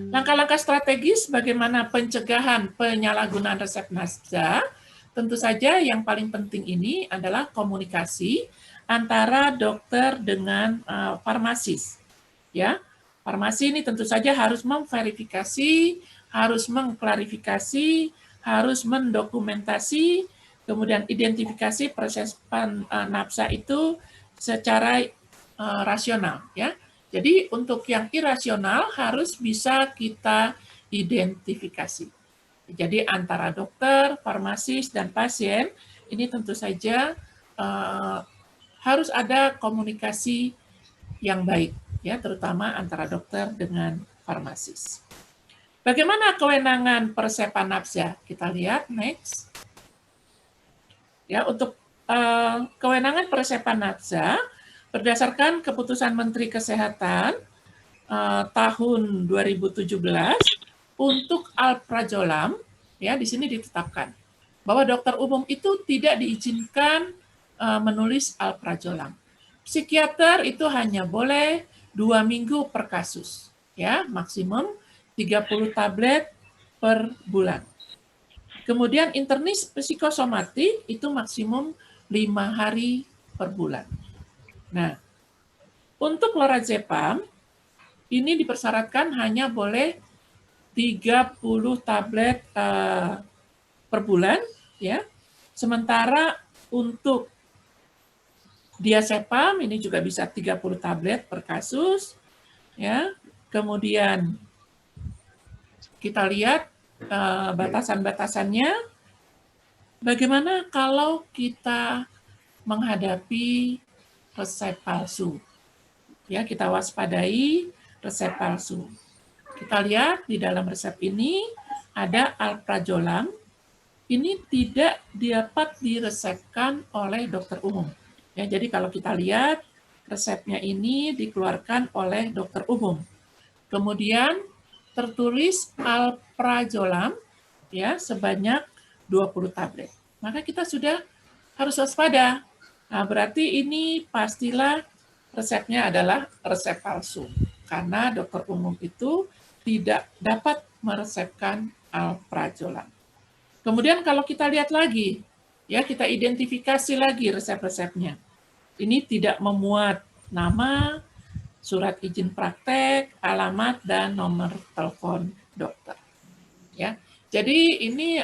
Langkah-langkah strategis bagaimana pencegahan penyalahgunaan resep nafza. Tentu saja yang paling penting ini adalah komunikasi antara dokter dengan farmasis. Ya, farmasi ini tentu saja harus memverifikasi, harus mengklarifikasi, harus mendokumentasi, kemudian identifikasi proses nafsa itu secara rasional. Ya, jadi untuk yang irasional harus bisa kita identifikasi. Jadi antara dokter, farmasis, dan pasien ini tentu saja harus ada komunikasi yang baik, ya, terutama antara dokter dengan farmasis. Bagaimana kewenangan persepan nafsa? Kita lihat next. Ya, untuk kewenangan persepan nafsa berdasarkan keputusan Menteri Kesehatan tahun 2017 untuk alprazolam, ya, di sini ditetapkan bahwa dokter umum itu tidak diizinkan menulis alprazolam. Psikiater itu hanya boleh 2 minggu per kasus, ya, maksimum 30 tablet per bulan. Kemudian internis psikosomatik itu maksimum 5 hari per bulan. Nah, untuk lorazepam ini dipersyaratkan hanya boleh 30 tablet per bulan, ya. Sementara untuk diazepam ini juga bisa 30 tablet per kasus, ya. Kemudian kita lihat batasan-batasannya. Bagaimana kalau kita menghadapi resep palsu? Ya, kita waspadai resep palsu. Kita lihat di dalam resep ini ada alprazolam. Ini tidak dapat diresepkan oleh dokter umum. Ya, jadi kalau kita lihat resepnya ini dikeluarkan oleh dokter umum. Kemudian tertulis alprazolam, ya, sebanyak 20 tablet. Maka kita sudah harus waspada. Nah, berarti ini pastilah resepnya adalah resep palsu. Karena dokter umum itu tidak dapat meresepkan alprazolam. Kemudian kalau kita lihat lagi, ya, kita identifikasi lagi resep-resepnya. Ini tidak memuat nama, surat izin praktek, alamat, dan nomor telepon dokter. Ya, jadi ini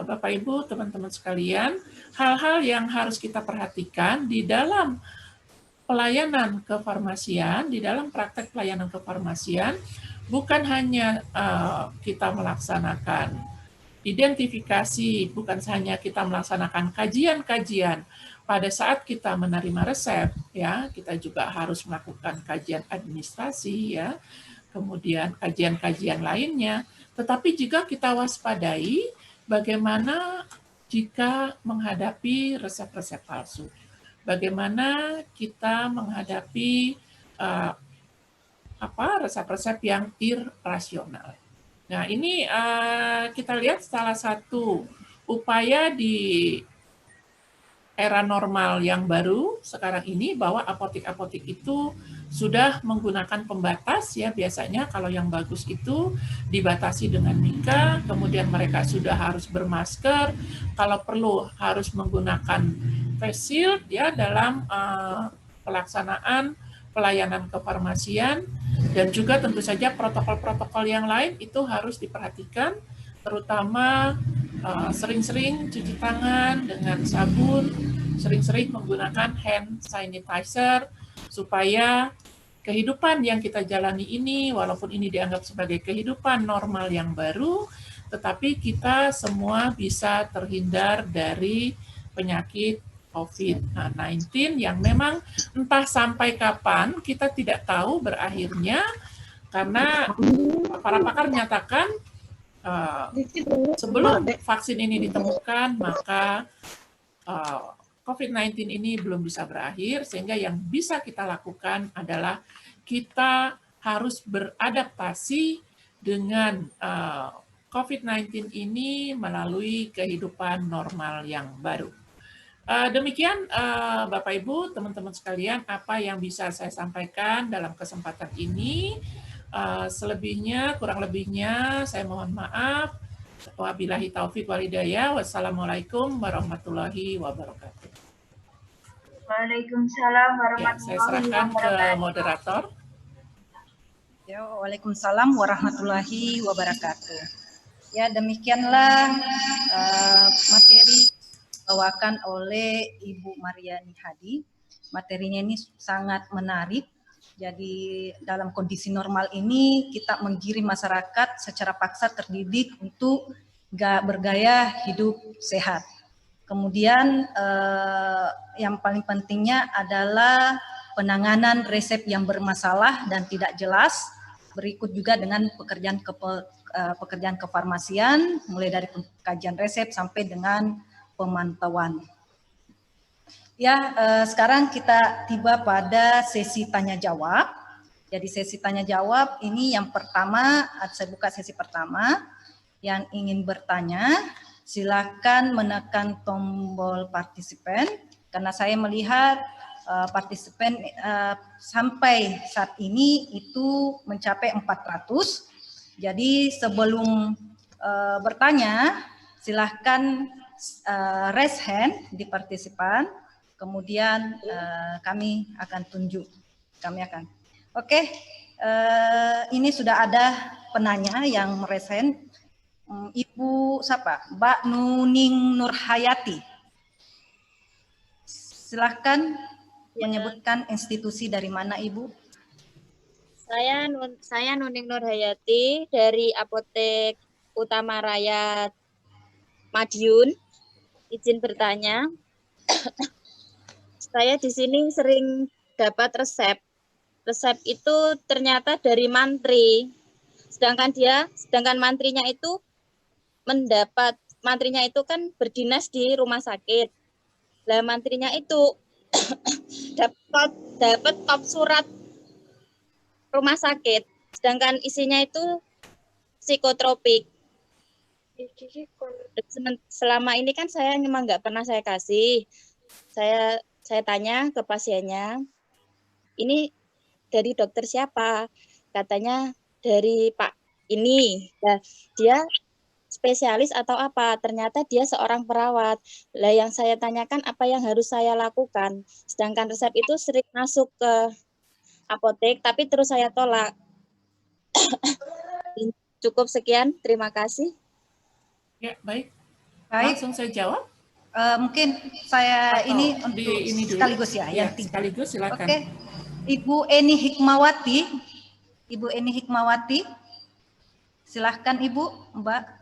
Bapak Ibu, teman-teman sekalian, hal-hal yang harus kita perhatikan di dalam pelayanan kefarmasian, di dalam praktek pelayanan kefarmasian, bukan hanya kita melaksanakan identifikasi, bukan hanya kita melaksanakan kajian-kajian pada saat kita menerima resep, ya, kita juga harus melakukan kajian administrasi, ya, kemudian kajian-kajian lainnya, tetapi juga kita waspadai bagaimana jika menghadapi resep-resep palsu, bagaimana kita menghadapi resep-resep yang irasional. Nah, ini kita lihat salah satu upaya di era normal yang baru sekarang ini, bahwa apotek-apotek itu sudah menggunakan pembatas, ya, biasanya kalau yang bagus itu dibatasi dengan mika, kemudian mereka sudah harus bermasker, kalau perlu harus menggunakan face shield, ya, dalam pelaksanaan pelayanan kefarmasian. Dan juga tentu saja protokol-protokol yang lain itu harus diperhatikan, terutama sering-sering cuci tangan dengan sabun, sering-sering menggunakan hand sanitizer, supaya kehidupan yang kita jalani ini, walaupun ini dianggap sebagai kehidupan normal yang baru, tetapi kita semua bisa terhindar dari penyakit COVID-19 yang memang entah sampai kapan kita tidak tahu berakhirnya, karena para pakar menyatakan sebelum vaksin ini ditemukan maka COVID-19 ini belum bisa berakhir, sehingga yang bisa kita lakukan adalah kita harus beradaptasi dengan COVID-19 ini melalui kehidupan normal yang baru. Demikian Bapak Ibu, teman-teman sekalian, apa yang bisa saya sampaikan dalam kesempatan ini. Selebihnya, kurang lebihnya saya mohon maaf. Wabillahi taufiq wal hidayah. Wassalamualaikum warahmatullahi wabarakatuh. Waalaikumsalam Ya, saya warahmatullahi serahkan ke wabarakatuh. moderator. Ya, waalaikumsalam warahmatullahi wabarakatuh. Ya, demikianlah materi dibawakan oleh Ibu Mariani Hadi. Materinya ini sangat menarik. Jadi dalam kondisi normal ini kita menggiring masyarakat secara paksa terdidik untuk bergaya hidup sehat. Kemudian yang paling pentingnya adalah penanganan resep yang bermasalah dan tidak jelas. Berikut juga dengan pekerjaan kefarmasian, mulai dari pengkajian resep sampai dengan pemantauan. Ya, sekarang kita tiba pada sesi tanya jawab. Jadi sesi tanya jawab ini yang pertama, saya buka sesi pertama. Yang ingin bertanya, silakan menekan tombol partisipan, karena saya melihat partisipan sampai saat ini itu mencapai 400. Jadi sebelum bertanya, silahkan raise hand di partisipan, kemudian kami akan tunjuk. Oke, ini sudah ada penanya yang raise hand. Ibu siapa? Mbak Nuning Nurhayati. Silahkan menyebutkan institusi dari mana, Ibu? Saya Nuning Nurhayati dari Apotek Utama Raya Madiun. Izin bertanya. Saya di sini sering dapat resep. Resep itu ternyata dari mantri. Sedangkan mantrinya itu mantrinya itu kan berdinas di rumah sakit. Lah mantrinya itu dapat top surat rumah sakit, sedangkan isinya itu psikotropik. Selama ini kan saya memang nggak pernah saya kasih. Saya tanya ke pasiennya, ini dari dokter siapa? Katanya dari Pak ini. Nah, dia spesialis atau apa? Ternyata dia seorang perawat. Lah yang saya tanyakan apa yang harus saya lakukan? Sedangkan resep itu sering masuk ke apotek, tapi terus saya tolak. Cukup sekian, terima kasih. Ya, baik. Baik, Langsung saya jawab. mungkin saya Atau ini untuk ini dulu? sekaligus ya, Ya, yang tiga. sekaligus silakan. Oke, Ibu Eni Hikmawati, silahkan Ibu, Mbak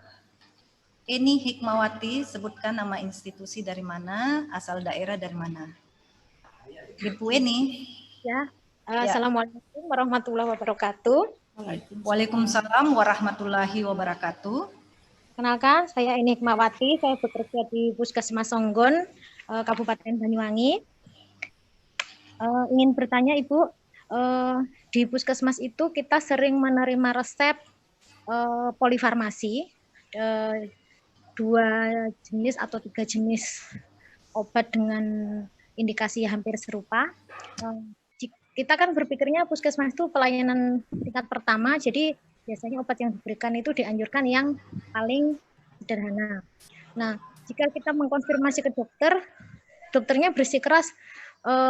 Eni Hikmawati, sebutkan nama institusi dari mana, asal daerah dari mana. Ibu Eni. Ya. Assalamualaikum warahmatullahi wabarakatuh. Waalaikumsalam warahmatullahi wabarakatuh. Kenalkan, saya Eni Hikmawati, saya bekerja di Puskesmas Songgon, Kabupaten Banyuwangi. Ingin bertanya Ibu, di Puskesmas itu kita sering menerima resep polifarmasi, 2 jenis atau 3 jenis obat dengan indikasi hampir serupa. Kita kan berpikirnya Puskesmas itu pelayanan tingkat pertama, jadi biasanya obat yang diberikan itu dianjurkan yang paling sederhana. Nah, jika kita mengkonfirmasi ke dokter, dokternya bersikeras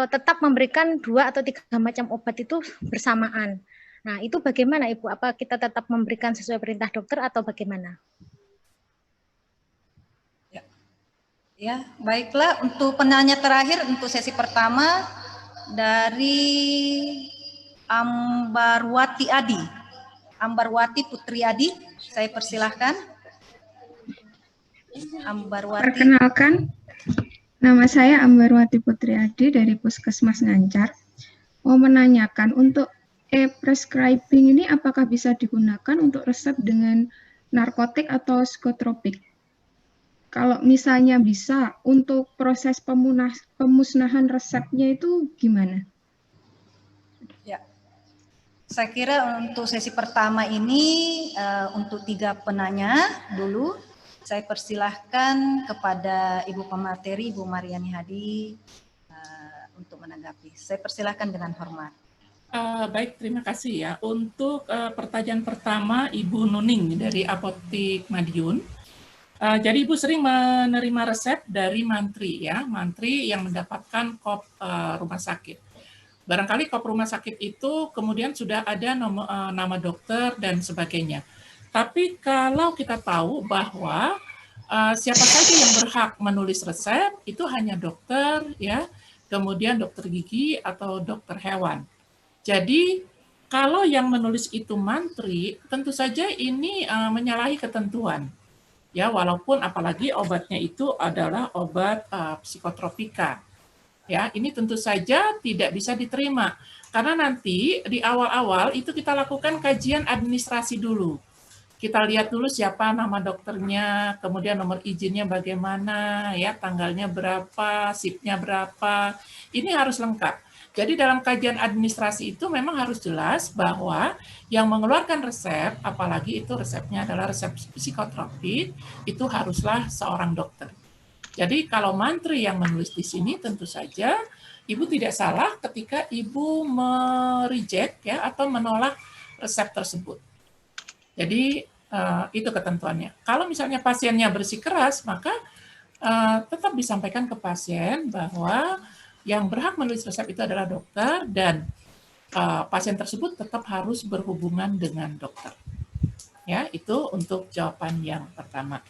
tetap memberikan 2 atau 3 macam obat itu bersamaan. Nah, itu bagaimana Ibu? Apa kita tetap memberikan sesuai perintah dokter atau bagaimana? Ya, baiklah. Untuk penanya terakhir untuk sesi pertama dari Ambarwati Putri Adi, saya persilahkan. Ambarwati. Perkenalkan, nama saya Ambarwati Putri Adi dari Puskesmas Ngancar. Mau menanyakan untuk e-prescribing ini apakah bisa digunakan untuk resep dengan narkotik atau psikotropik? Kalau misalnya bisa, untuk proses pemusnahan resepnya itu gimana? Ya, saya kira untuk sesi pertama ini untuk 3 penanya dulu, saya persilahkan kepada Ibu Pemateri, Ibu Mariani Hadi untuk menanggapi. Saya persilahkan dengan hormat. Baik, terima kasih ya. Untuk pertanyaan pertama, Ibu Nuning dari Apotek Madiun. Jadi Ibu sering menerima resep dari mantri ya, mantri yang mendapatkan kop rumah sakit. Barangkali kop rumah sakit itu kemudian sudah ada nama dokter dan sebagainya. Tapi kalau kita tahu bahwa siapa saja yang berhak menulis resep itu hanya dokter ya, kemudian dokter gigi atau dokter hewan. Jadi kalau yang menulis itu mantri, tentu saja ini menyalahi ketentuan. Ya, walaupun apalagi obatnya itu adalah obat psikotropika. Ya, ini tentu saja tidak bisa diterima karena nanti di awal-awal itu kita lakukan kajian administrasi dulu. Kita lihat dulu siapa nama dokternya, kemudian nomor izinnya bagaimana, ya tanggalnya berapa, SIP-nya berapa. Ini harus lengkap. Jadi dalam kajian administrasi itu memang harus jelas bahwa yang mengeluarkan resep, apalagi itu resepnya adalah resep psikotropik, itu haruslah seorang dokter. Jadi kalau mantri yang menulis di sini tentu saja Ibu tidak salah ketika Ibu mereject ya atau menolak resep tersebut. Jadi itu ketentuannya. Kalau misalnya pasiennya bersikeras, maka tetap disampaikan ke pasien bahwa yang berhak menulis resep itu adalah dokter dan pasien tersebut tetap harus berhubungan dengan dokter. Ya, itu untuk jawaban yang pertama.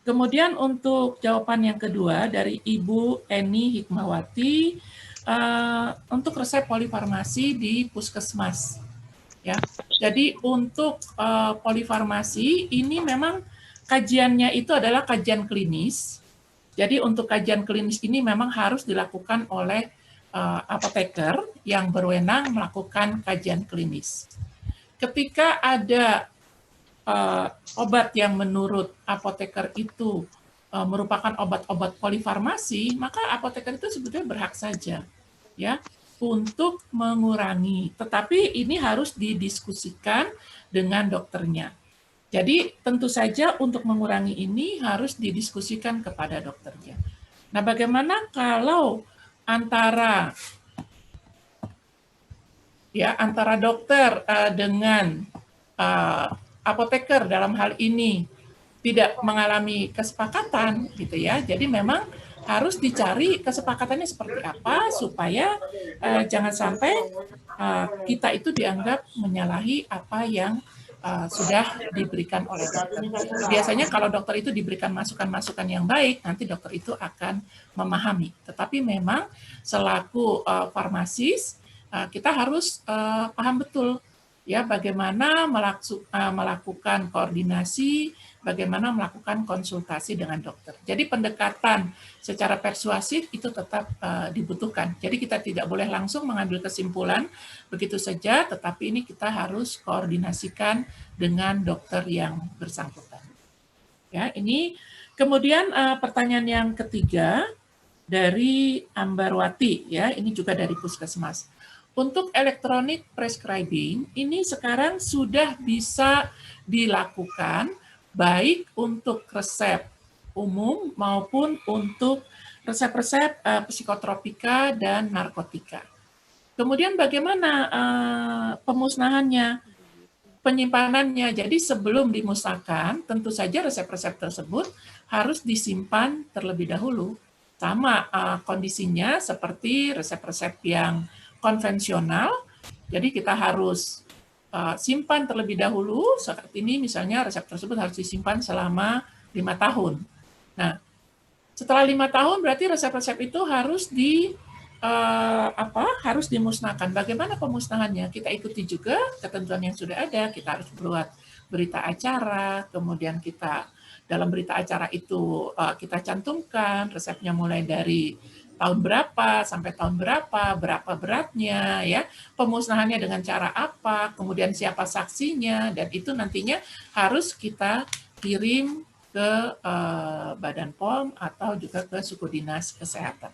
Kemudian untuk jawaban yang kedua dari Ibu Eni Hikmawati untuk resep polifarmasi di puskesmas. Ya, jadi untuk polifarmasi ini memang kajiannya itu adalah kajian klinis. Jadi untuk kajian klinis ini memang harus dilakukan oleh apoteker yang berwenang melakukan kajian klinis. Ketika ada obat yang menurut apoteker itu merupakan obat-obat polifarmasi, maka apoteker itu sebetulnya berhak saja ya untuk mengurangi. Tetapi ini harus didiskusikan dengan dokternya. Jadi tentu saja untuk mengurangi ini harus didiskusikan kepada dokternya. Nah, bagaimana kalau antara dokter dengan apoteker dalam hal ini tidak mengalami kesepakatan gitu ya. Jadi memang harus dicari kesepakatannya seperti apa supaya jangan sampai kita itu dianggap menyalahi apa yang sudah diberikan oleh dokter. Biasanya kalau dokter itu diberikan masukan-masukan yang baik, nanti dokter itu akan memahami. Tetapi memang selaku farmasis, kita harus paham betul ya bagaimana melakukan koordinasi, bagaimana melakukan konsultasi dengan dokter. Jadi pendekatan secara persuasif itu tetap dibutuhkan. Jadi kita tidak boleh langsung mengambil kesimpulan begitu saja, tetapi ini kita harus koordinasikan dengan dokter yang bersangkutan. Ya, ini kemudian pertanyaan yang ketiga dari Ambarwati, ya, ini juga dari Puskesmas. Untuk electronic prescribing, ini sekarang sudah bisa dilakukan baik untuk resep umum maupun untuk resep-resep psikotropika dan narkotika. Kemudian bagaimana pemusnahannya, penyimpanannya? Jadi sebelum dimusnahkan, tentu saja resep-resep tersebut harus disimpan terlebih dahulu. Sama kondisinya seperti resep-resep yang konvensional, jadi kita harus simpan terlebih dahulu. Saat ini misalnya resep tersebut harus disimpan selama 5 tahun. Nah, setelah 5 tahun berarti resep-resep itu harus harus dimusnahkan. Bagaimana pemusnahannya? Kita ikuti juga ketentuan yang sudah ada. Kita harus buat berita acara, kemudian kita dalam berita acara itu kita cantumkan resepnya mulai dari tahun berapa sampai tahun berapa beratnya, ya, pemusnahannya dengan cara apa, kemudian siapa saksinya, dan itu nantinya harus kita kirim ke Badan POM atau juga ke suku dinas kesehatan.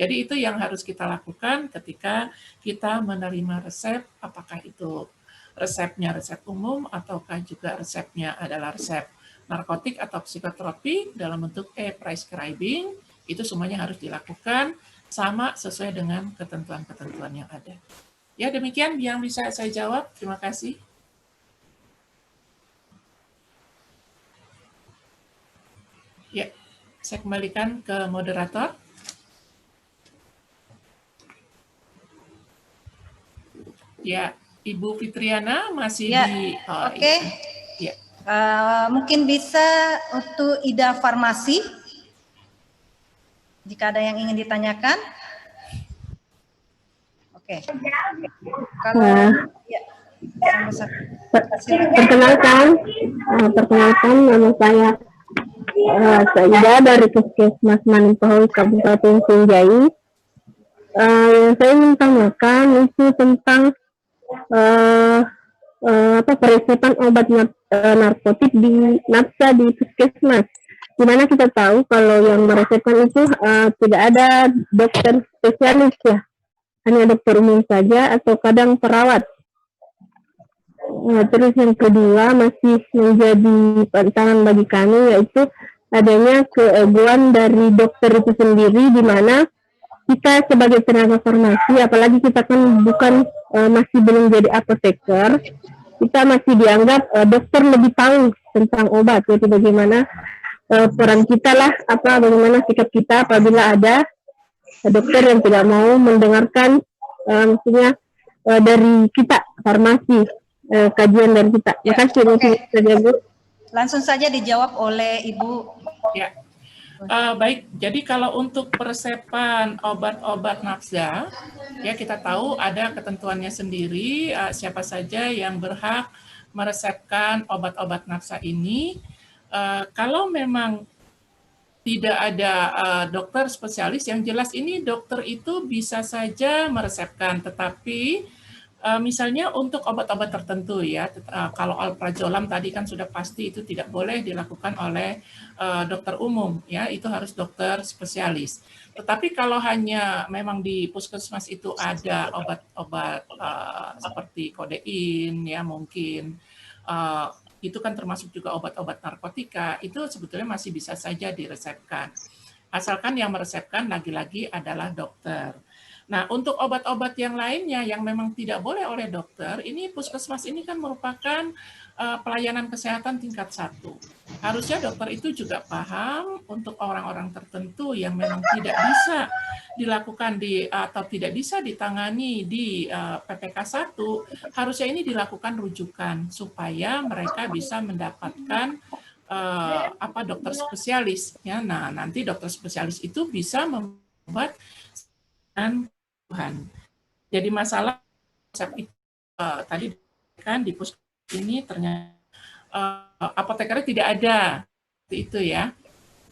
Jadi itu yang harus kita lakukan ketika kita menerima resep, apakah itu resepnya resep umum ataukah juga resepnya adalah resep narkotik atau psikotropik dalam bentuk e-prescribing. Itu semuanya harus dilakukan sama sesuai dengan ketentuan-ketentuan yang ada. Ya, demikian yang bisa saya jawab. Terima kasih. Ya, saya kembalikan ke moderator. Ya, Ibu Fitriana masih Ya, di... oke. Ya. Mungkin bisa untuk Ida Farmasi, jika ada yang ingin ditanyakan. Oke. Kalau ya, perkenalkan nama saya Saida dari Puskesmas Manipahui Kabupaten Sinjai. Saya ingin tanyakan itu tentang peresepan obat narkotik di nafsa di puskesmas. Dimana kita tahu kalau yang meresepkan itu tidak ada dokter spesialis ya, hanya dokter umum saja atau kadang perawat. Terus yang kedua masih menjadi tantangan bagi kami yaitu adanya keegoan dari dokter itu sendiri, di mana kita sebagai tenaga farmasi, apalagi kita kan bukan masih belum jadi apoteker, kita masih dianggap dokter lebih tahu tentang obat. Jadi bagaimana peran kita lah, bagaimana sikap kita apabila ada dokter yang tidak mau mendengarkan maksudnya dari kita farmasi, kajian dari kita. Ya, Terima kasih, Bu. Langsung saja dijawab oleh Ibu. Ya. Baik, jadi kalau untuk peresepan obat-obat nafsa, ya kita tahu ada ketentuannya sendiri, siapa saja yang berhak meresepkan obat-obat nafsa ini. Kalau memang tidak ada dokter spesialis, yang jelas ini dokter itu bisa saja meresepkan, tetapi misalnya untuk obat-obat tertentu ya, kalau alprazolam tadi kan sudah pasti itu tidak boleh dilakukan oleh dokter umum ya, itu harus dokter spesialis. Tetapi kalau hanya memang di puskesmas itu ada obat-obat seperti kodein ya mungkin, itu kan termasuk juga obat-obat narkotika, itu sebetulnya masih bisa saja diresepkan. Asalkan yang meresepkan lagi-lagi adalah dokter. Nah, untuk obat-obat yang lainnya yang memang tidak boleh oleh dokter, ini puskesmas ini kan merupakan pelayanan kesehatan tingkat 1. Harusnya dokter itu juga paham untuk orang-orang tertentu yang memang tidak bisa dilakukan atau tidak bisa ditangani di PPK 1, harusnya ini dilakukan rujukan supaya mereka bisa mendapatkan dokter spesialis ya. Nah, nanti dokter spesialis itu bisa membuat dan Tuhan. Jadi masalah konsep itu tadi kan di puskesmas ini ternyata apotekernya tidak ada, itu ya.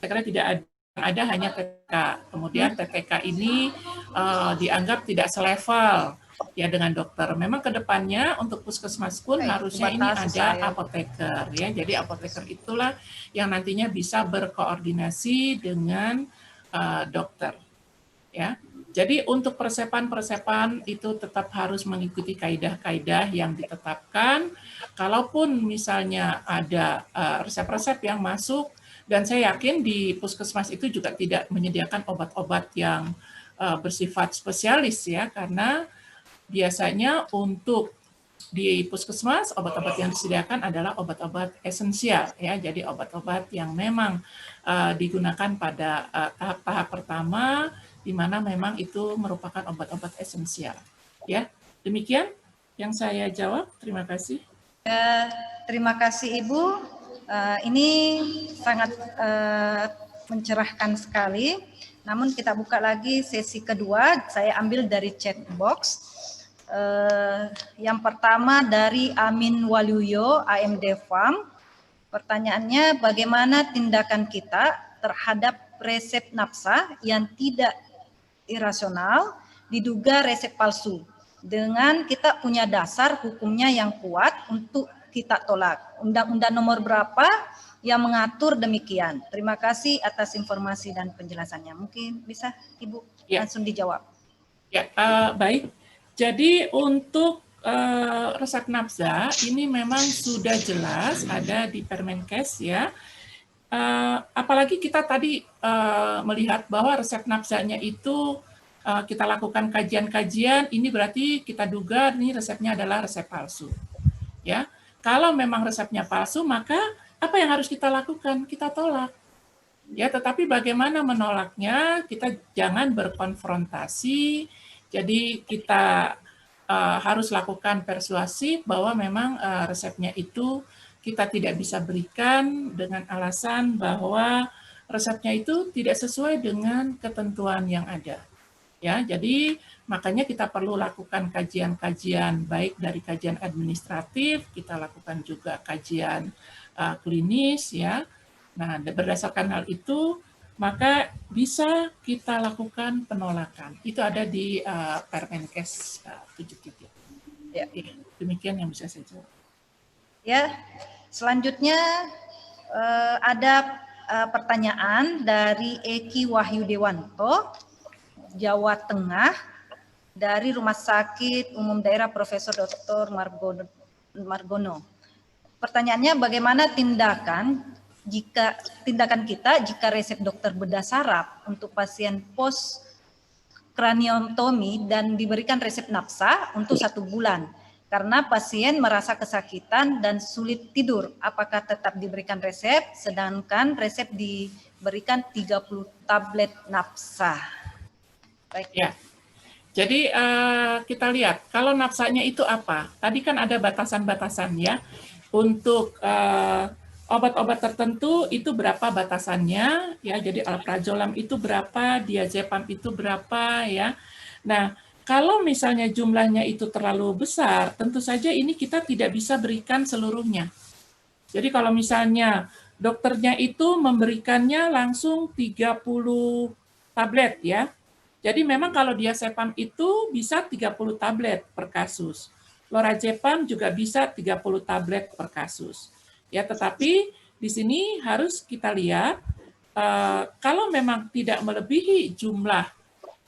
Apotekernya tidak ada hanya TTK. Kemudian TTK ini dianggap tidak selevel ya dengan dokter. Memang kedepannya untuk puskesmas pun harusnya ini ada apoteker ya. Jadi apoteker itulah yang nantinya bisa berkoordinasi dengan dokter ya. Jadi untuk persepan itu tetap harus mengikuti kaidah-kaidah yang ditetapkan. Kalaupun misalnya ada resep-resep yang masuk, dan saya yakin di puskesmas itu juga tidak menyediakan obat-obat yang bersifat spesialis ya, karena biasanya untuk di puskesmas obat-obat yang disediakan adalah obat-obat esensial ya. Jadi obat-obat yang memang digunakan pada tahap-tahap pertama, di mana memang itu merupakan obat-obat esensial. Ya, demikian yang saya jawab. Terima kasih. Terima kasih Ibu. Ini sangat mencerahkan sekali. Namun kita buka lagi sesi kedua. Saya ambil dari chat box. Yang pertama dari Amin Waluyo, AMD Farm. Pertanyaannya, bagaimana tindakan kita terhadap resep nafsa yang tidak irasional, diduga resep palsu, dengan kita punya dasar hukumnya yang kuat untuk kita tolak. Undang-undang nomor berapa yang mengatur demikian? Terima kasih atas informasi dan penjelasannya. Mungkin bisa Ibu langsung dijawab. Ya, baik. Jadi untuk resep nafsa ini memang sudah jelas ada di Permenkes ya. Apalagi kita tadi melihat bahwa resep nafsanya itu kita lakukan kajian-kajian, ini berarti kita duga ini resepnya adalah resep palsu. Ya, kalau memang resepnya palsu, maka apa yang harus kita lakukan? Kita tolak. Ya, tetapi bagaimana menolaknya? Kita jangan berkonfrontasi. Jadi kita harus lakukan persuasif bahwa memang resepnya itu kita tidak bisa berikan dengan alasan bahwa resepnya itu tidak sesuai dengan ketentuan yang ada. Ya, jadi makanya kita perlu lakukan kajian-kajian baik dari kajian administratif, kita lakukan juga kajian klinis ya. Nah, berdasarkan hal itu maka bisa kita lakukan penolakan. Itu ada di Permenkes 73. Ya. Demikian yang bisa saya jawab. Ya, selanjutnya ada pertanyaan dari Eki Wahyu Dewanto, Jawa Tengah, dari Rumah Sakit Umum Daerah Profesor Dr. Margono. Pertanyaannya, bagaimana tindakan kita jika resep dokter bedah saraf untuk pasien post kraniotomi dan diberikan resep nafsa untuk 1 bulan karena pasien merasa kesakitan dan sulit tidur, apakah tetap diberikan resep sedangkan resep diberikan 30 tablet nafsa? Baik. Ya. Jadi kita lihat kalau nafsanya itu apa? Tadi kan ada batasan-batasan ya. Untuk obat-obat tertentu itu berapa batasannya ya. Jadi alprazolam itu berapa, diazepam itu berapa ya. Nah, kalau misalnya jumlahnya itu terlalu besar, tentu saja ini kita tidak bisa berikan seluruhnya. Jadi kalau misalnya dokternya itu memberikannya langsung 30 tablet ya. Jadi memang kalau diazepam itu bisa 30 tablet per kasus. Lorazepam juga bisa 30 tablet per kasus. Ya, tetapi di sini harus kita lihat kalau memang tidak melebihi jumlah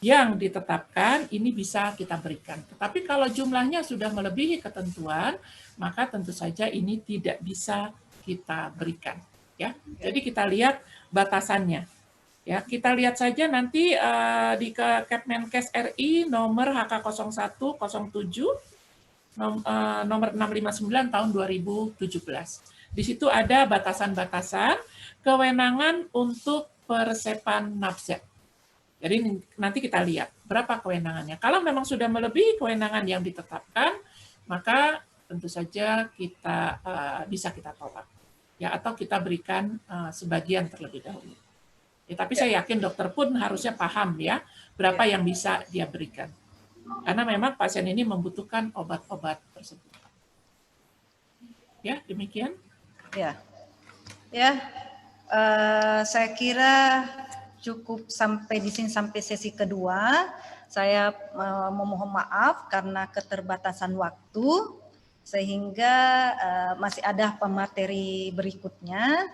yang ditetapkan, ini bisa kita berikan. Tetapi kalau jumlahnya sudah melebihi ketentuan, maka tentu saja ini tidak bisa kita berikan. Ya, jadi kita lihat batasannya. Ya, kita lihat saja nanti di Kepmenkes RI nomor HK0107 nomor 659 tahun 2017. Di situ ada batasan-batasan kewenangan untuk peresepan nafsa. Jadi nanti kita lihat berapa kewenangannya. Kalau memang sudah melebihi kewenangan yang ditetapkan, maka tentu saja kita bisa kita tolak. Ya, atau kita berikan sebagian terlebih dahulu. Ya, tapi saya yakin dokter pun harusnya paham ya berapa yang bisa dia berikan. Karena memang pasien ini membutuhkan obat-obat tersebut. Ya, demikian. Ya, saya kira cukup sampai di sini, sampai sesi kedua. Saya memohon maaf karena keterbatasan waktu, sehingga masih ada pemateri berikutnya.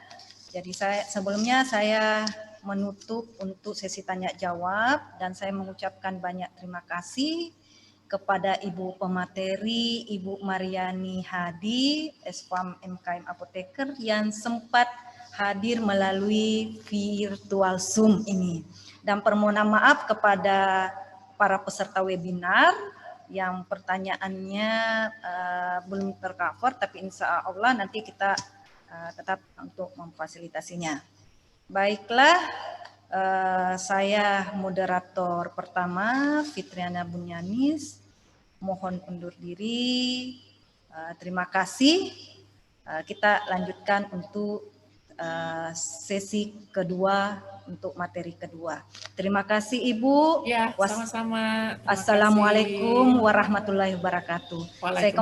Jadi sebelumnya saya menutup untuk sesi tanya jawab dan saya mengucapkan banyak terima kasih kepada Ibu pemateri, Ibu Mariani Hadi, SPAM MKM Apoteker yang sempat hadir melalui virtual Zoom ini. Dan permohonan maaf kepada para peserta webinar yang pertanyaannya belum tercover, tapi insya Allah nanti kita tetap untuk memfasilitasinya. Baiklah, saya moderator pertama, Fitriana Bunyanis, mohon undur diri. Terima kasih. Kita lanjutkan untuk sesi kedua untuk materi kedua. Terima kasih Ibu. Ya, sama-sama. Assalamualaikum warahmatullahi wabarakatuh. Saya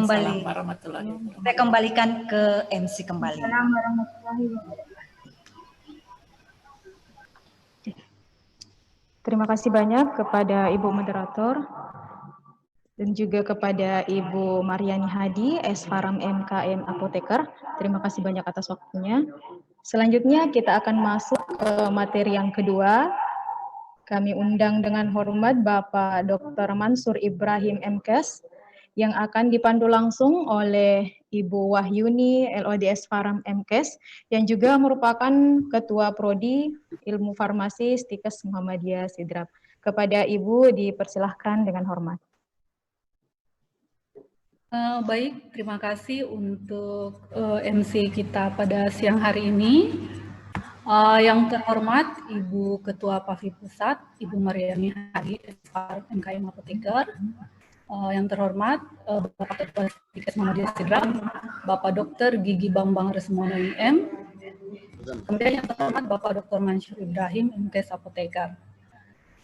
kembalikan ke MC kembali. Assalamualaikum warahmatullahi wabarakatuh. Terima kasih banyak kepada Ibu Moderator dan juga kepada Ibu Mariani Hadi, SPARAM MKM Apoteker. Terima kasih banyak atas waktunya. Selanjutnya kita akan masuk ke materi yang kedua. Kami undang dengan hormat Bapak Dr. Mansur Ibrahim MKes yang akan dipandu langsung oleh Ibu Wahyuni LOD SPARAM MKes yang juga merupakan Ketua Prodi Ilmu Farmasi Stikes Muhammadiyah Sidrap. Kepada Ibu dipersilahkan dengan hormat. Baik, terima kasih untuk MC kita pada siang hari ini. Yang terhormat Ibu Ketua PAVI Pusat, Ibu Mariani Hadi, MKM Apoteker. Yang terhormat Bapak Ketua Stikes Muhammadiyah Sidrap, Bapak Dr. Gigi Bambang Resmono IM. Kemudian yang terhormat Bapak Dr. Mansur Ibrahim, MKes Apoteker.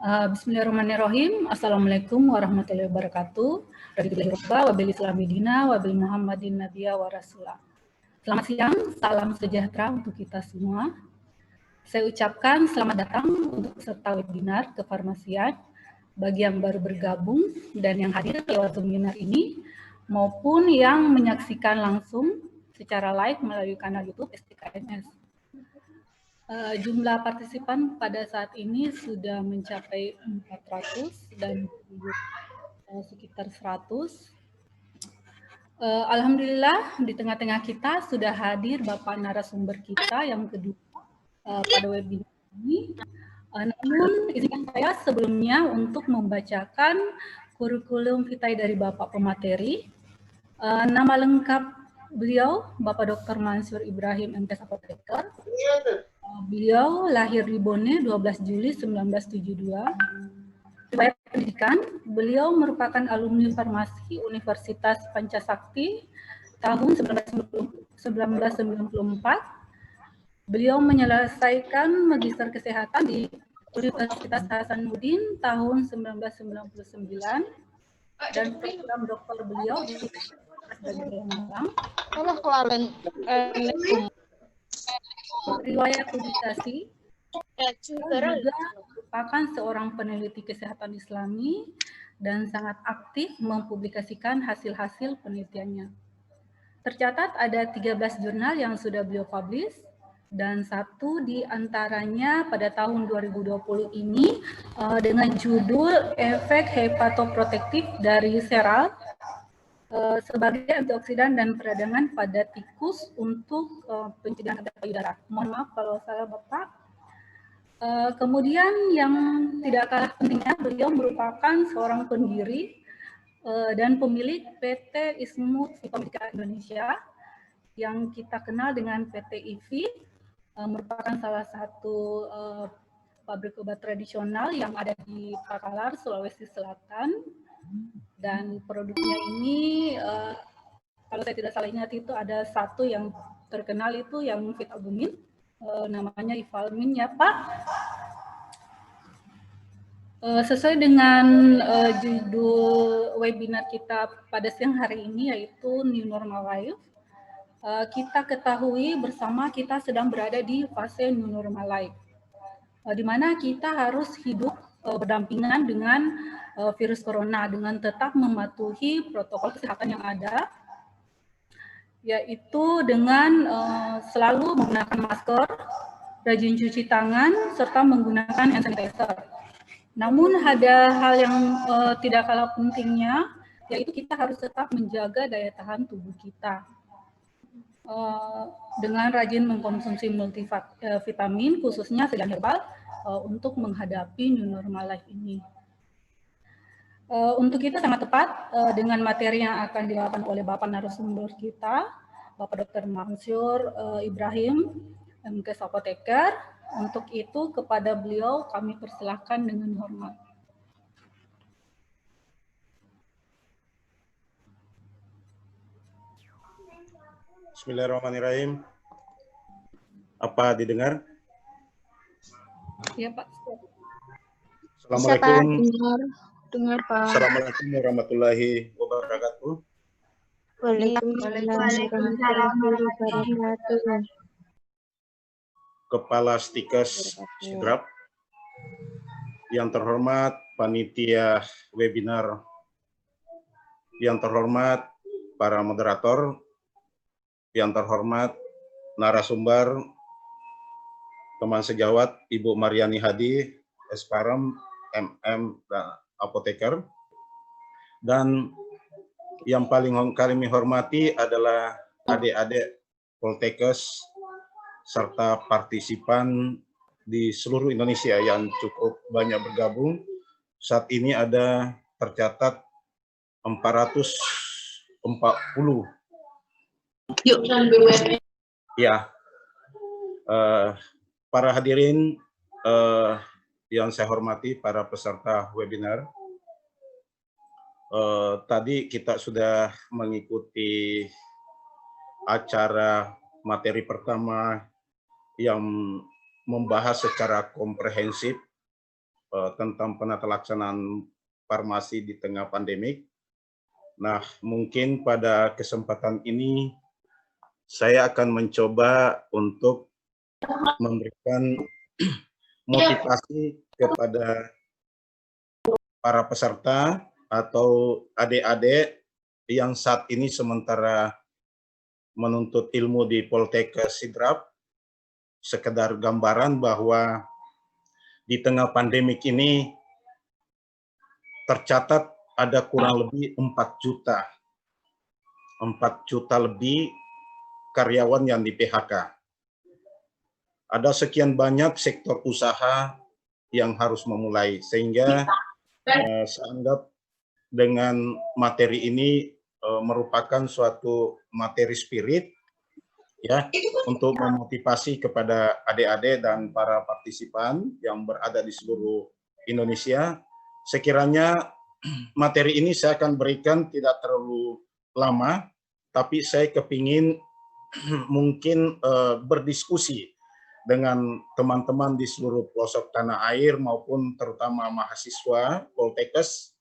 Bismillahirrahmanirrahim. Assalamualaikum warahmatullahi wabarakatuh. Wabil Islamidina, wabil Muhammadin Nabiya wa Rasulah. Selamat siang, salam sejahtera untuk kita semua. Saya ucapkan selamat datang untuk peserta webinar kefarmasian bagi yang baru bergabung dan yang hadir lewat webinar ini maupun yang menyaksikan langsung secara live melalui kanal YouTube STKMS. Jumlah partisipan pada saat ini sudah mencapai 400 dan sekitar 100. Alhamdulillah di tengah-tengah kita sudah hadir Bapak narasumber kita yang kedua pada webinar ini. Namun izinkan saya sebelumnya untuk membacakan kurikulum vitae dari Bapak pemateri. Nama lengkap beliau Bapak Dr. Mansur Ibrahim, MKes Apoteker. Beliau lahir di Bone 12 Juli 1972. Riwayat pendidikan, beliau merupakan alumni farmasi Universitas Pancasakti tahun 1994. Beliau menyelesaikan magister kesehatan di Universitas Hasanuddin tahun 1999 dan program doktor beliau di Malang. Riwayat publikasi, juga merupakan seorang peneliti kesehatan Islami dan sangat aktif mempublikasikan hasil-hasil penelitiannya. Tercatat ada 13 jurnal yang sudah beliau publish, dan satu di antaranya pada tahun 2020 ini dengan judul Efek Hepatoprotektif dari Seral sebagai antioksidan dan peradangan pada tikus untuk pencegahan kanker payudara. Mohon maaf kalau salah Bapak. Kemudian yang tidak kalah pentingnya, beliau merupakan seorang pendiri dan pemilik PT Ismu Pharmaceutika Indonesia yang kita kenal dengan PT IVI, merupakan salah satu pabrik obat tradisional yang ada di Pakalar, Sulawesi Selatan. Dan produknya ini, kalau saya tidak salah ingat itu ada satu yang terkenal itu yang Vitalbumin, namanya Ivalmin ya Pak. Sesuai dengan judul webinar kita pada siang hari ini yaitu New Normal Life. Kita ketahui bersama kita sedang berada di fase new normal life, di mana kita harus hidup berdampingan dengan virus corona dengan tetap mematuhi protokol kesehatan yang ada, yaitu dengan selalu menggunakan masker, rajin cuci tangan, serta menggunakan hand sanitizer. Namun ada hal yang tidak kalah pentingnya, yaitu kita harus tetap menjaga daya tahan tubuh kita. Dengan rajin mengkonsumsi multivitamin, khususnya sedan herbal, untuk menghadapi new normal life ini. Untuk itu sangat tepat dengan materi yang akan dilakukan oleh Bapak narasumber kita, Bapak Dr. Mansur Ibrahim, MKes Apoteker. Untuk itu kepada beliau kami persilahkan dengan hormat. Bismillahirrahmanirrahim. Apa didengar? Ya Pak. Assalamualaikum. Dengar Pak. Assalamualaikum warahmatullahi wabarakatuh. Waalaikumsalam warahmatullahi wabarakatuh. Kepala Stikes Sidrap, yang terhormat panitia webinar, yang terhormat para moderator, yang terhormat narasumber, teman sejawat Ibu Mariani Hadi, SPARM, MM, dan Apoteker. Dan yang paling kami hormati adalah adik-adik Poltekkes serta partisipan di seluruh Indonesia yang cukup banyak bergabung. Saat ini ada tercatat 440 ya para hadirin yang saya hormati, para peserta webinar, tadi kita sudah mengikuti acara materi pertama yang membahas secara komprehensif tentang penata laksanaan farmasi di tengah pandemik. Nah, mungkin pada kesempatan ini saya akan mencoba untuk memberikan motivasi kepada para peserta atau adik-adik yang saat ini sementara menuntut ilmu di Poltekkes Sidrap, sekedar gambaran bahwa di tengah pandemik ini tercatat ada kurang lebih 4 juta lebih karyawan yang di PHK. Ada sekian banyak sektor usaha yang harus memulai, sehingga saya anggap dengan materi ini merupakan suatu materi spirit ya untuk memotivasi kepada adik-adik dan para partisipan yang berada di seluruh Indonesia. Sekiranya materi ini saya akan berikan tidak terlalu lama, tapi saya kepingin mungkin berdiskusi dengan teman-teman di seluruh pelosok tanah air maupun terutama mahasiswa Poltekkes,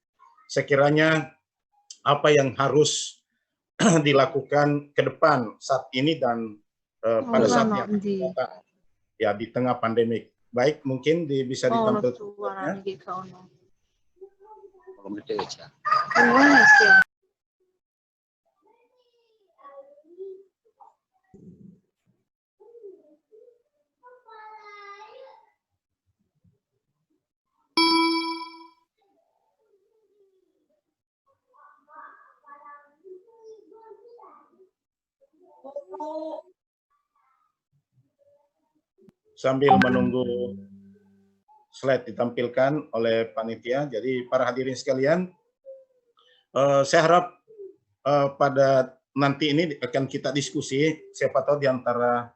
sekiranya apa yang harus dilakukan ke depan saat ini dan pada saat yang akan datang ya di tengah pandemik. Baik, mungkin bisa ditampilkan. Sambil menunggu slide ditampilkan oleh panitia, jadi para hadirin sekalian, saya harap pada nanti ini akan kita diskusi, siapa tahu di antara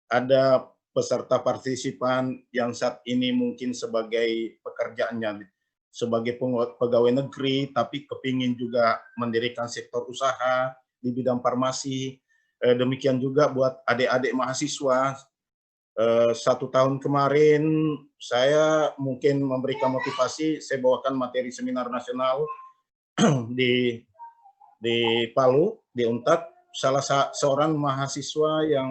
ada peserta partisipan yang saat ini mungkin sebagai pekerjaannya sebagai pegawai negeri, tapi kepingin juga mendirikan sektor usaha di bidang farmasi. Demikian juga buat adik-adik mahasiswa. 1 tahun kemarin saya mungkin memberikan motivasi, saya bawakan materi seminar nasional di Palu, di Untat. Salah seorang mahasiswa yang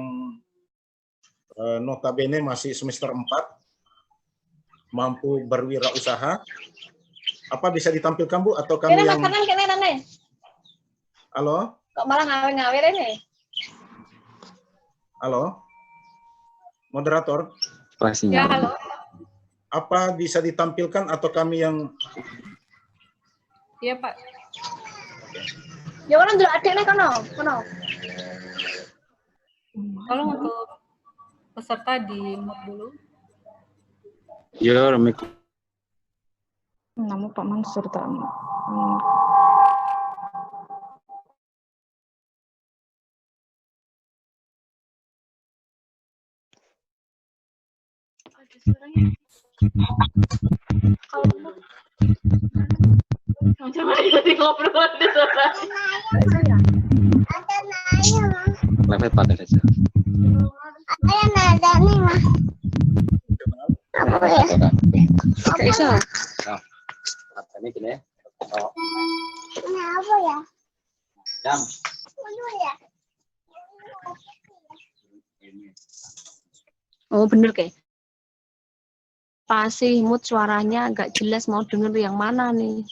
notabene masih semester 4, mampu berwirausaha. Apa bisa ditampilkan, Bu? Atau kami yang... Halo? Kok malah ngawir-ngawir ini? Halo? Moderator? Ya, halo. Apa bisa ditampilkan atau kami yang... Iya, Pak. Ya, orang dulu adiknya kono. Tolong untuk peserta di mute dulu. Ya, Ramik. Nama Pak Mansur tak. Level pada saja. Ada nih, Mas. Apa ya? Oke, iso. Nah, ini gini. Oh. Ini apa ya? Jam. Oh, bener kayak. Pasti mood suaranya agak jelas, mau denger yang mana nih?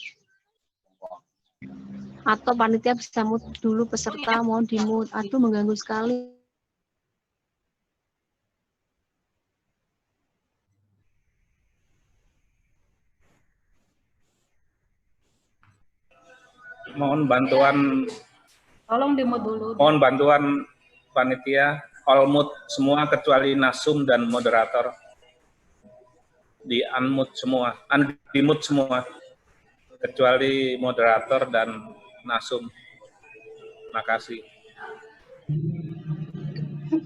Atau panitia bisa mood dulu peserta mau di mood. Aduh, mengganggu sekali. Mohon bantuan. Tolong di mute dulu. Mohon bantuan panitia, all mute semua kecuali Nasum dan moderator. Di unmute semua, di mute semua, kecuali moderator dan Nasum. Makasih.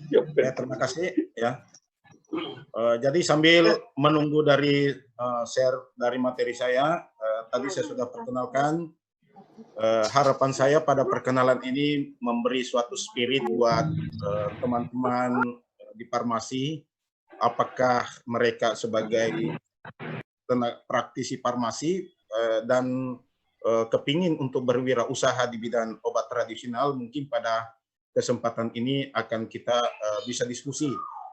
Ya, terima kasih ya. Jadi sambil menunggu dari share dari materi saya, tadi saya sudah perkenalkan. Harapan saya pada perkenalan ini memberi suatu spirit buat teman-teman di farmasi, apakah mereka sebagai praktisi farmasi dan kepingin untuk berwirausaha di bidang obat tradisional. Mungkin pada kesempatan ini akan kita bisa diskusi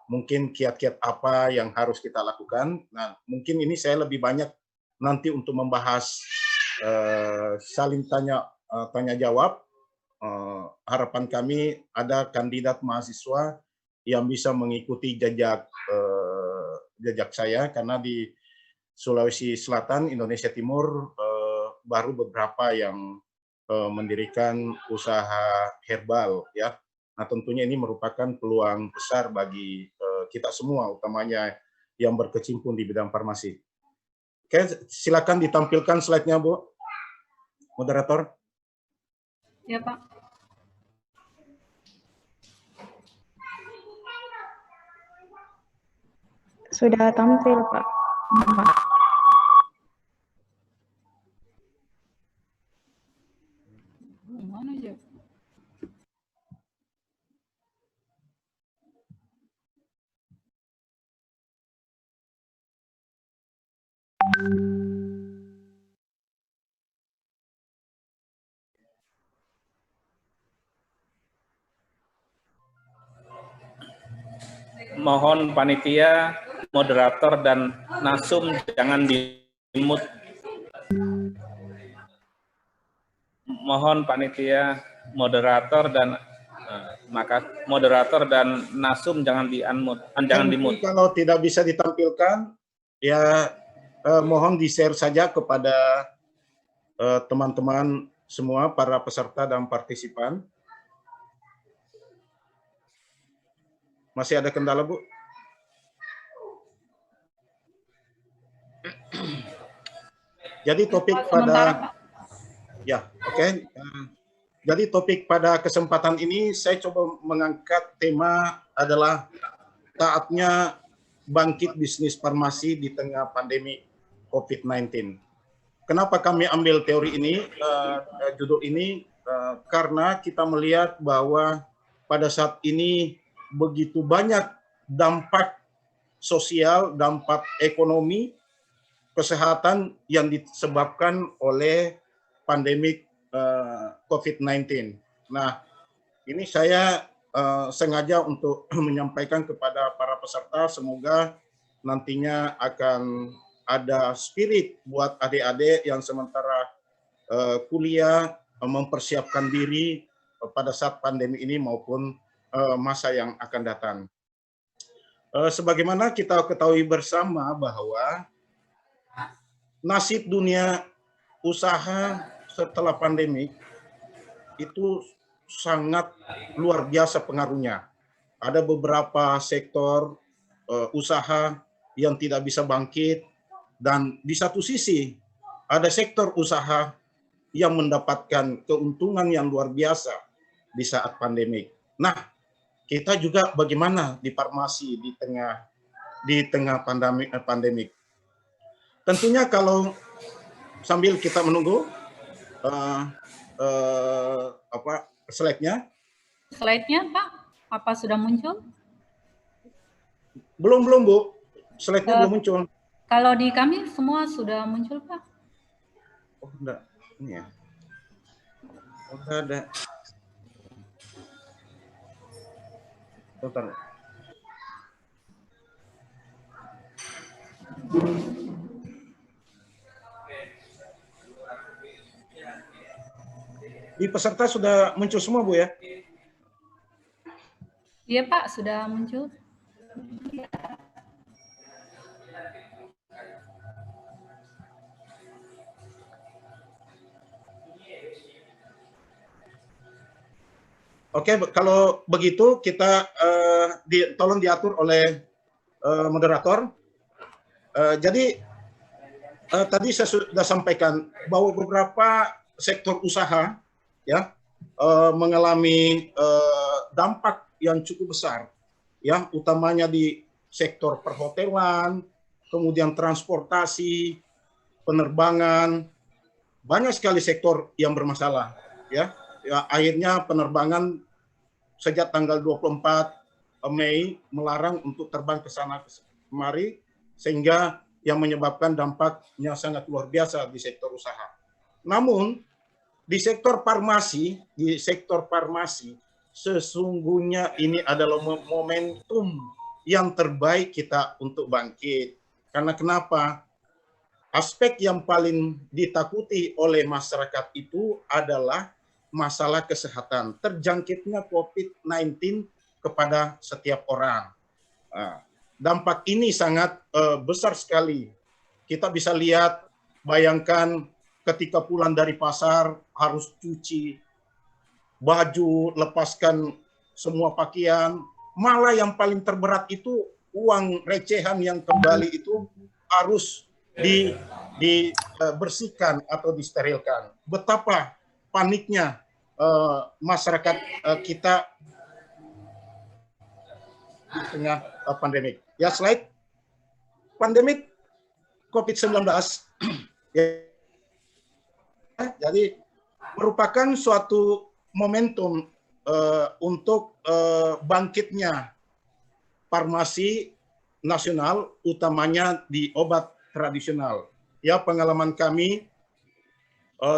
mungkin kiat-kiat apa yang harus kita lakukan. Nah, mungkin ini saya lebih banyak nanti untuk membahas saling tanya jawab. Harapan kami ada kandidat mahasiswa yang bisa mengikuti jejak saya, karena di Sulawesi Selatan, Indonesia Timur baru beberapa yang mendirikan usaha herbal, ya. Nah, tentunya ini merupakan peluang besar bagi kita semua, utamanya yang berkecimpung di bidang farmasi. Oke, silakan ditampilkan slide-nya, Bu. Moderator. Ya, Pak. Sudah tampil, Pak. Mana aja? Mohon panitia, moderator, dan nasum jangan di-mute. Mohon panitia, moderator, dan nasum jangan di-unmute, jangan di-mute. Kalau tidak bisa ditampilkan, ya mohon di-share saja kepada teman-teman semua, para peserta dan partisipan. Masih ada kendala, Bu? Jadi topik pada Jadi topik pada kesempatan ini saya coba mengangkat tema adalah saatnya bangkit bisnis farmasi di tengah pandemi COVID-19. Kenapa kami ambil teori ini, judul ini? Karena kita melihat bahwa pada saat ini begitu banyak dampak sosial, dampak ekonomi, kesehatan yang disebabkan oleh pandemik COVID-19. Nah, ini saya sengaja untuk menyampaikan kepada para peserta, semoga nantinya akan ada spirit buat adik-adik yang sementara kuliah mempersiapkan diri pada saat pandemi ini maupun masa yang akan datang. Sebagaimana kita ketahui bersama bahwa nasib dunia usaha setelah pandemi itu sangat luar biasa pengaruhnya. Ada beberapa sektor usaha yang tidak bisa bangkit, dan di satu sisi ada sektor usaha yang mendapatkan keuntungan yang luar biasa di saat pandemi. Nah, kita juga bagaimana di farmasi di tengah pandemik. Tentunya kalau sambil kita menunggu slide-nya. Slide-nya, Pak, apa sudah muncul? Belum, Bu. Slide-nya belum muncul. Kalau di kami semua sudah muncul, Pak. Oh, enggak. Ini ya. Oh, enggak ada. Bentar. Di peserta sudah muncul semua, Bu, ya? Iya, Pak, sudah muncul. Oke, kalau begitu kita tolong diatur oleh moderator. Jadi tadi saya sudah sampaikan bahwa beberapa sektor usaha ya mengalami dampak yang cukup besar, ya, utamanya di sektor perhotelan, kemudian transportasi, penerbangan, banyak sekali sektor yang bermasalah. Ya, akhirnya penerbangan sejak tanggal 24 Mei melarang untuk terbang ke sana kemari, sehingga yang menyebabkan dampaknya sangat luar biasa di sektor usaha. Namun di sektor farmasi, sesungguhnya ini adalah momentum yang terbaik kita untuk bangkit. Karena kenapa? Aspek yang paling ditakuti oleh masyarakat itu adalah masalah kesehatan, terjangkitnya COVID-19 kepada setiap orang. Dampak ini sangat besar sekali. Kita bisa lihat, bayangkan ketika pulang dari pasar harus cuci baju, lepaskan semua pakaian. Malah yang paling terberat itu uang recehan yang kembali itu harus dibersihkan atau disterilkan. Betapa paniknya masyarakat kita di tengah pandemik. Ya, slide. Pandemik COVID-19 ya, jadi merupakan suatu momentum untuk bangkitnya farmasi nasional, utamanya di obat tradisional. Ya, pengalaman kami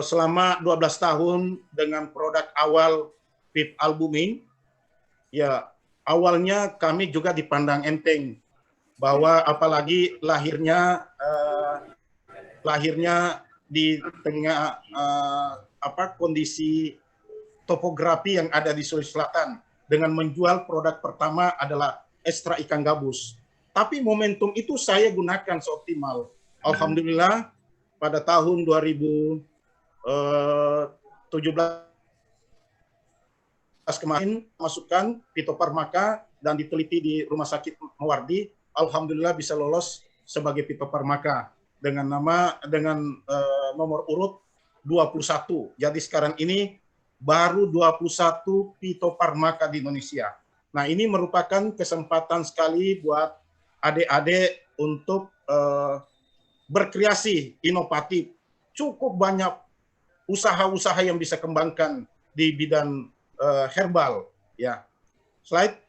selama 12 tahun dengan produk awal PIP albumin, ya awalnya kami juga dipandang enteng, bahwa apalagi lahirnya di tengah kondisi topografi yang ada di Sulawesi Selatan, dengan menjual produk pertama adalah ekstra ikan gabus. Tapi momentum itu saya gunakan seoptimal. Alhamdulillah pada tahun 2017 kemarin masukkan fitofarmaka dan diteliti di Rumah Sakit Mawardi. Alhamdulillah bisa lolos sebagai fitofarmaka dengan nomor urut 21. Jadi sekarang ini baru 21 fitofarmaka di Indonesia. Nah, ini merupakan kesempatan sekali buat adik-adik untuk berkreasi inovatif. Cukup banyak usaha-usaha yang bisa kembangkan di bidang herbal. Ya, slide.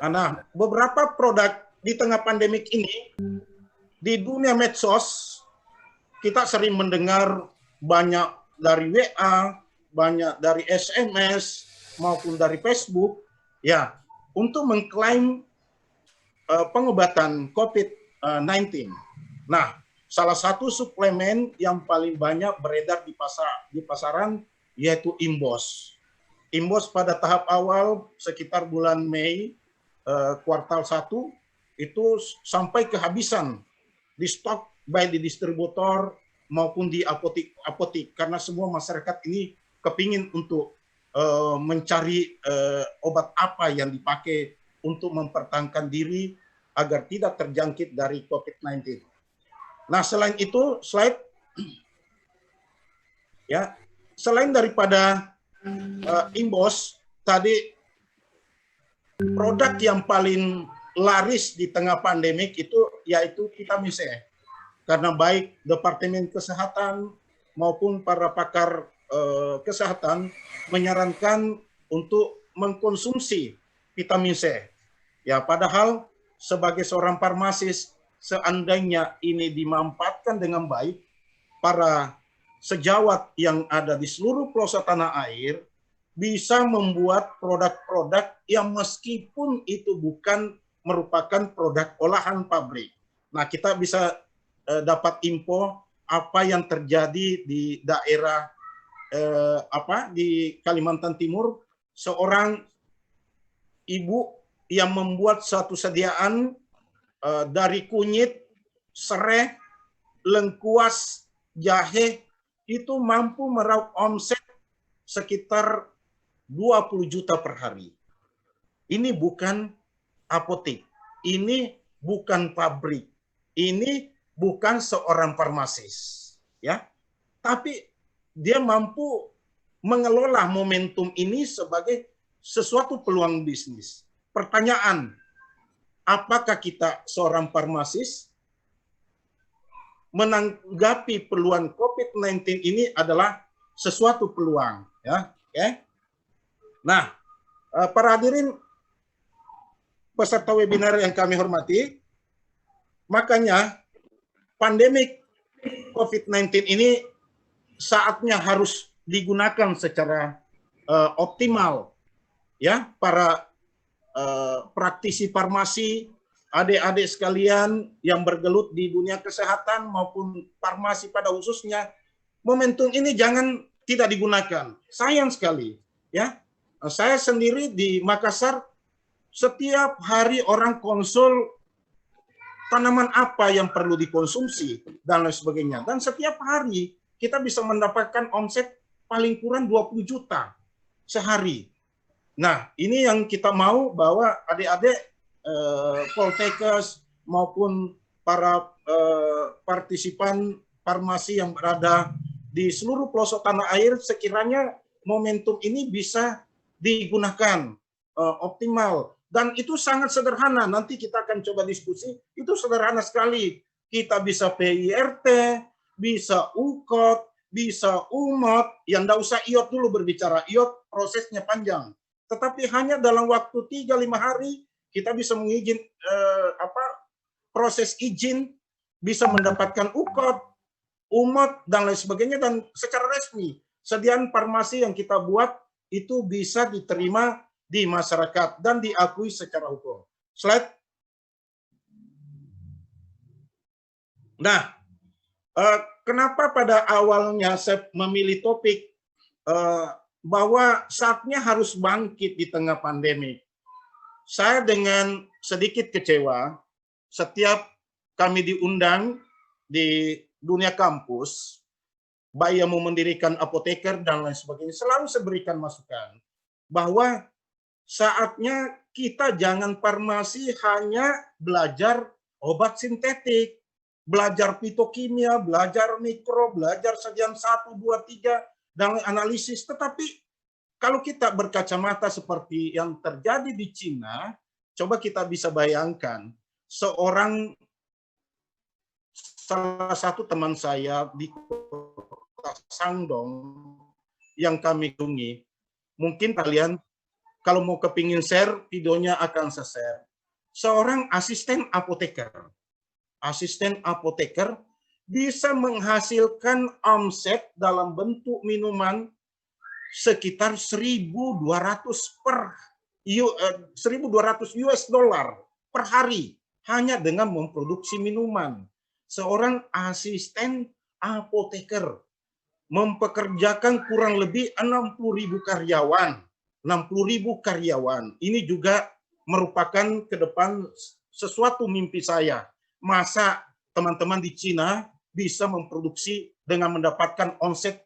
Nah, beberapa produk di tengah pandemik ini di dunia medsos kita sering mendengar banyak dari WA, banyak dari SMS maupun dari Facebook, ya, untuk mengklaim pengobatan COVID-19. Nah, salah satu suplemen yang paling banyak beredar di pasaran yaitu Imbos. Imbos pada tahap awal sekitar bulan Mei kuartal 1 itu sampai kehabisan di stok baik di distributor maupun di apotik karena semua masyarakat ini kepingin untuk mencari obat apa yang dipakai untuk mempertahankan diri agar tidak terjangkit dari COVID-19. Nah, selain itu, slide. Ya, selain daripada Imbos, tadi produk yang paling laris di tengah pandemik itu yaitu vitamin C. Karena baik Departemen Kesehatan maupun para pakar kesehatan menyarankan untuk mengkonsumsi vitamin C. Ya, padahal sebagai seorang farmasis, seandainya ini dimanfaatkan dengan baik, para sejawat yang ada di seluruh pelosok tanah air bisa membuat produk-produk yang meskipun itu bukan merupakan produk olahan pabrik. Nah, kita bisa dapat info apa yang terjadi di daerah di Kalimantan Timur, seorang ibu yang membuat suatu sediaan dari kunyit, serai, lengkuas, jahe, itu mampu meraup omset sekitar 20 juta per hari. Ini bukan apotek, ini bukan pabrik, ini bukan seorang farmasis, ya. Tapi dia mampu mengelola momentum ini sebagai sesuatu peluang bisnis. Pertanyaan, apakah kita seorang farmasis menanggapi peluang COVID-19 ini adalah sesuatu peluang, ya? Oke. Nah, para hadirin peserta webinar yang kami hormati, makanya pandemik COVID-19 ini saatnya harus digunakan secara optimal, ya, para praktisi farmasi, adik-adik sekalian yang bergelut di dunia kesehatan maupun farmasi pada khususnya, momentum ini jangan tidak digunakan. Sayang sekali, ya. Saya sendiri di Makassar setiap hari orang konsul tanaman apa yang perlu dikonsumsi dan lain sebagainya. Dan setiap hari kita bisa mendapatkan omset paling kurang 20 juta sehari. Nah, ini yang kita mau bahwa adik-adik Poltekkes maupun para partisipan farmasi yang berada di seluruh pelosok tanah air, sekiranya momentum ini bisa digunakan optimal. Dan itu sangat sederhana, nanti kita akan coba diskusi, itu sederhana sekali. Kita bisa PIRT, bisa UKOT, bisa UMOT, yang tidak usah IOT dulu berbicara, IOT prosesnya panjang. Tetapi hanya dalam waktu 3-5 hari, kita bisa mengizin proses izin, bisa mendapatkan UKOT, UMOT, dan lain sebagainya, dan secara resmi, sediaan farmasi yang kita buat itu bisa diterima di masyarakat dan diakui secara hukum. Slide. Nah, kenapa pada awalnya saya memilih topik bahwa saatnya harus bangkit di tengah pandemi? Saya dengan sedikit kecewa, setiap kami diundang di dunia kampus, baik yang mau mendirikan apoteker dan lain sebagainya, selalu saya berikan masukan bahwa saatnya kita jangan farmasi hanya belajar obat sintetik, belajar fitokimia, belajar mikro, belajar sajian 1, 2, 3, dan analisis. Tetapi kalau kita berkacamata seperti yang terjadi di Cina, coba kita bisa bayangkan salah satu teman saya di Sangdong yang kami kunjungi, mungkin kalian kalau mau kepingin share videonya akan saya share. Seorang asisten apoteker bisa menghasilkan omset dalam bentuk minuman sekitar 1.200 US dollar per hari hanya dengan memproduksi minuman. Seorang asisten apoteker mempekerjakan kurang lebih 60.000 karyawan. 60.000 karyawan. Ini juga merupakan ke depan sesuatu mimpi saya. Masa teman-teman di Cina bisa memproduksi dengan mendapatkan omset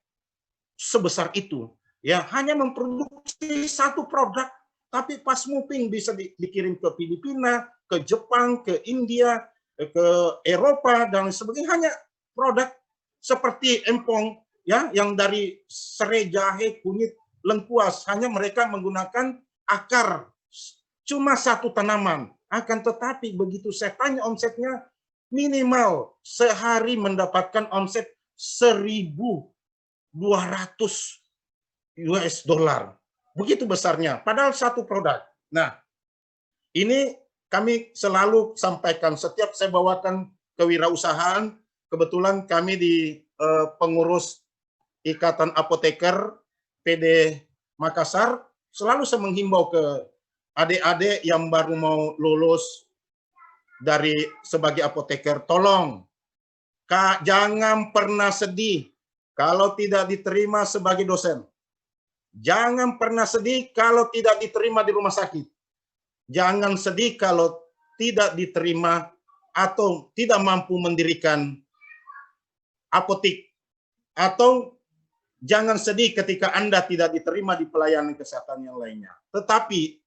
sebesar itu. Ya, hanya memproduksi satu produk, tapi pas moving bisa dikirim ke Filipina, ke Jepang, ke India, ke Eropa, dan sebagainya. Hanya produk seperti empong, ya, yang dari serai, jahe, kunyit, lengkuas, hanya mereka menggunakan akar cuma satu tanaman. Akan tetapi begitu saya tanya omsetnya, minimal sehari mendapatkan omset 1.200 US dollar. Begitu besarnya, padahal satu produk. Nah, ini kami selalu sampaikan setiap saya bawakan kewirausahaan. Kebetulan kami di pengurus Ikatan Apoteker PD Makassar, selalu saya menghimbau ke adik-adik yang baru mau lulus dari sebagai apoteker, tolong Kak, jangan pernah sedih kalau tidak diterima sebagai dosen. Jangan pernah sedih kalau tidak diterima di rumah sakit. Jangan sedih kalau tidak diterima atau tidak mampu mendirikan apotik. Atau jangan sedih ketika Anda tidak diterima di pelayanan kesehatan yang lainnya. Tetapi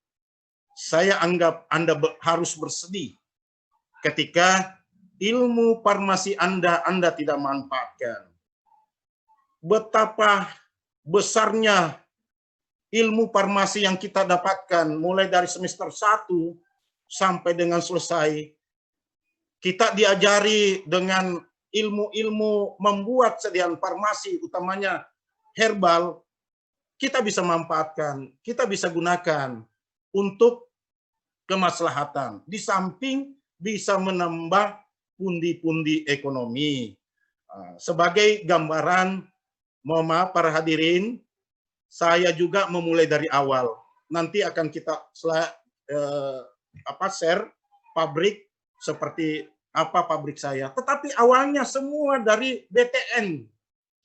saya anggap Anda harus bersedih ketika ilmu farmasi Anda tidak manfaatkan. Betapa besarnya ilmu farmasi yang kita dapatkan mulai dari semester 1 sampai dengan selesai, kita diajari dengan ilmu-ilmu membuat sediaan farmasi, utamanya herbal, kita bisa manfaatkan, kita bisa gunakan untuk kemaslahatan. Di samping bisa menambah pundi-pundi ekonomi. Sebagai gambaran, mohon maaf para hadirin, saya juga memulai dari awal. Nanti akan kita share pabrik seperti apa pabrik saya. Tetapi awalnya semua dari BTN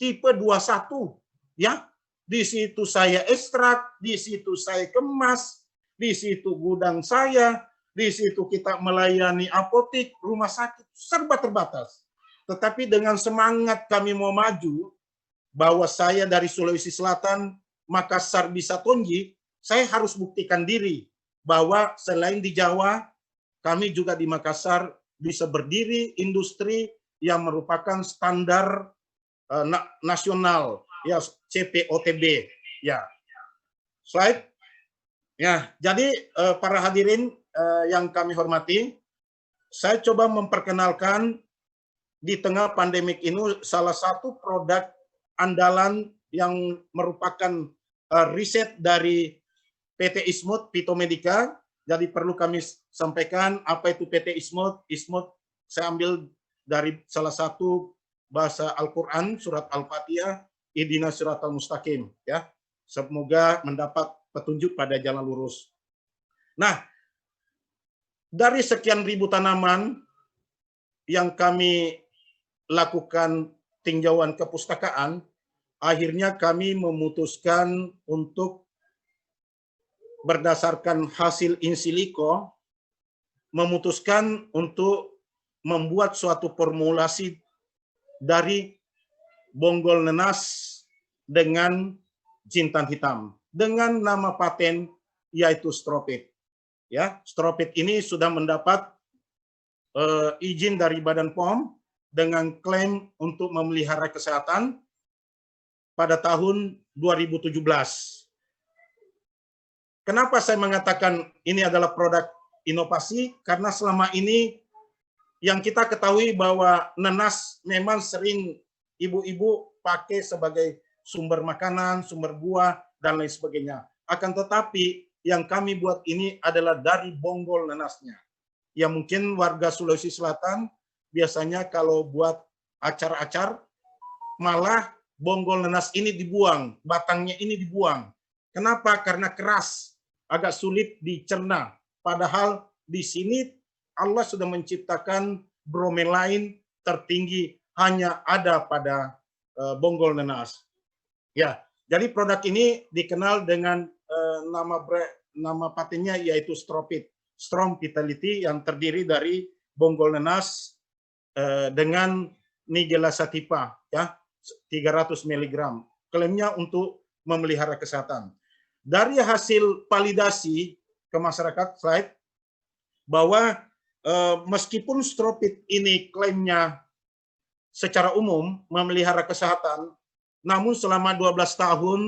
tipe 21, ya. Di situ saya ekstrak, di situ saya kemas, di situ gudang saya, di situ kita melayani apotek, rumah sakit, serba terbatas. Tetapi dengan semangat kami mau maju, bahwa saya dari Sulawesi Selatan, Makassar bisa tonji, saya harus buktikan diri bahwa selain di Jawa, kami juga di Makassar bisa berdiri industri yang merupakan standar nasional, ya, CPOTB, ya. Slide. Ya, jadi para hadirin yang kami hormati, saya coba memperkenalkan di tengah pandemik ini salah satu produk andalan yang merupakan riset dari PT Ismut Pitomedica. Jadi perlu kami sampaikan apa itu PT Ismut. Ismut saya ambil dari salah satu bahasa Al-Quran, surat Al-Fatihah, Ihdinas Siratal Mustaqim, ya. Semoga mendapat petunjuk pada jalan lurus. Nah, dari sekian ribu tanaman yang kami lakukan tinjauan kepustakaan, akhirnya kami memutuskan untuk berdasarkan hasil in silico, memutuskan untuk membuat suatu formulasi dari bonggol nenas dengan jintan hitam dengan nama paten yaitu Stropit. Ya, Stropit ini sudah mendapat izin dari Badan POM dengan klaim untuk memelihara kesehatan pada tahun 2017. Kenapa saya mengatakan ini adalah produk inovasi? Karena selama ini yang kita ketahui bahwa nenas memang sering ibu-ibu pakai sebagai sumber makanan, sumber buah, dan lain sebagainya. Akan tetapi yang kami buat ini adalah dari bonggol nenasnya. Ya mungkin warga Sulawesi Selatan biasanya kalau buat acar-acar, malah bonggol nenas ini dibuang, batangnya ini dibuang. Kenapa? Karena keras, agak sulit dicerna. Padahal di sini Allah sudah menciptakan bromelain tertinggi hanya ada pada bonggol nenas. Ya, jadi produk ini dikenal dengan nama patennya yaitu Stropit, Strong Vitality, yang terdiri dari bonggol nenas dengan Nigella sativa, ya, 300 mg. Klaimnya untuk memelihara kesehatan. Dari hasil validasi ke masyarakat, slide, bahwa meskipun Stropit ini klaimnya secara umum memelihara kesehatan, namun selama 12 tahun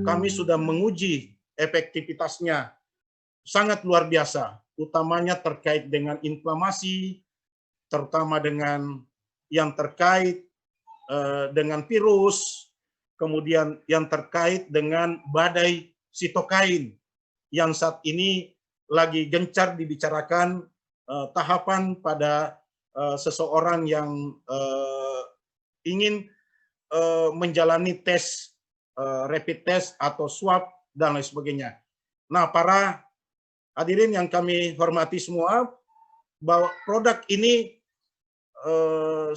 kami sudah menguji efektivitasnya sangat luar biasa, utamanya terkait dengan inflamasi, terutama dengan yang terkait dengan virus, kemudian yang terkait dengan badai sitokain yang saat ini lagi gencar dibicarakan tahapan pada seseorang yang ingin menjalani tes rapid test atau swab dan lain sebagainya. Nah, para hadirin yang kami hormati semua, bahwa produk ini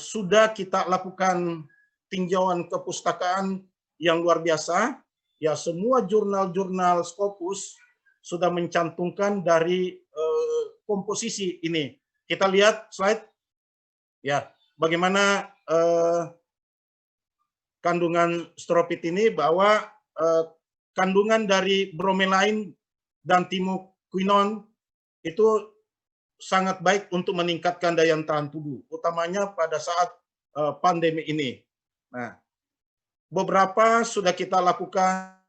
sudah kita lakukan tinjauan kepustakaan yang luar biasa. Ya, semua jurnal-jurnal Scopus sudah mencantumkan dari komposisi ini. Kita lihat slide. Ya, bagaimana kandungan Stropit ini, bahwa kandungan dari bromelain dan timoquinone itu sangat baik untuk meningkatkan daya tahan tubuh, utamanya pada saat pandemi ini. Nah, beberapa sudah kita lakukan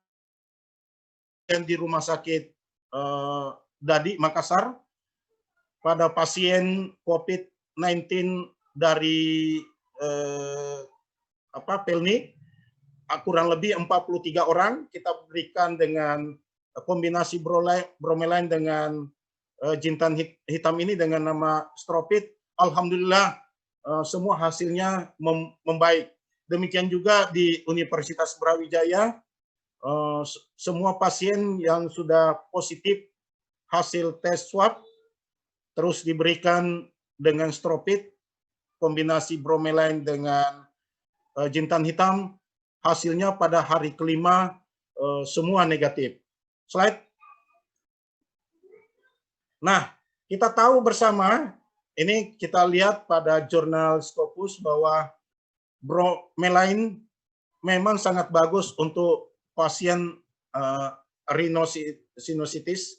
yang di Rumah Sakit Dadi Makassar pada pasien COVID-19 dari Pelni, kurang lebih 43 orang kita berikan dengan kombinasi bromelain dengan jintan hitam ini dengan nama Stropit. Alhamdulillah semua hasilnya membaik. Demikian juga di Universitas Brawijaya, semua pasien yang sudah positif hasil tes swab terus diberikan dengan Stropit kombinasi bromelain dengan jintan hitam, hasilnya pada hari kelima semua negatif. Slide. Nah, kita tahu bersama, ini kita lihat pada jurnal Scopus bahwa bromelain memang sangat bagus untuk pasien rhinosinusitis.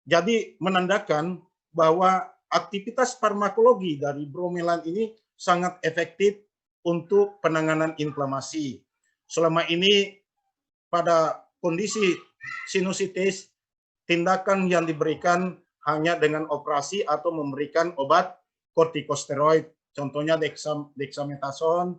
Jadi menandakan bahwa aktivitas farmakologi dari bromelain ini sangat efektif untuk penanganan inflamasi. Selama ini pada kondisi sinusitis, tindakan yang diberikan hanya dengan operasi atau memberikan obat kortikosteroid, contohnya dexamethasone,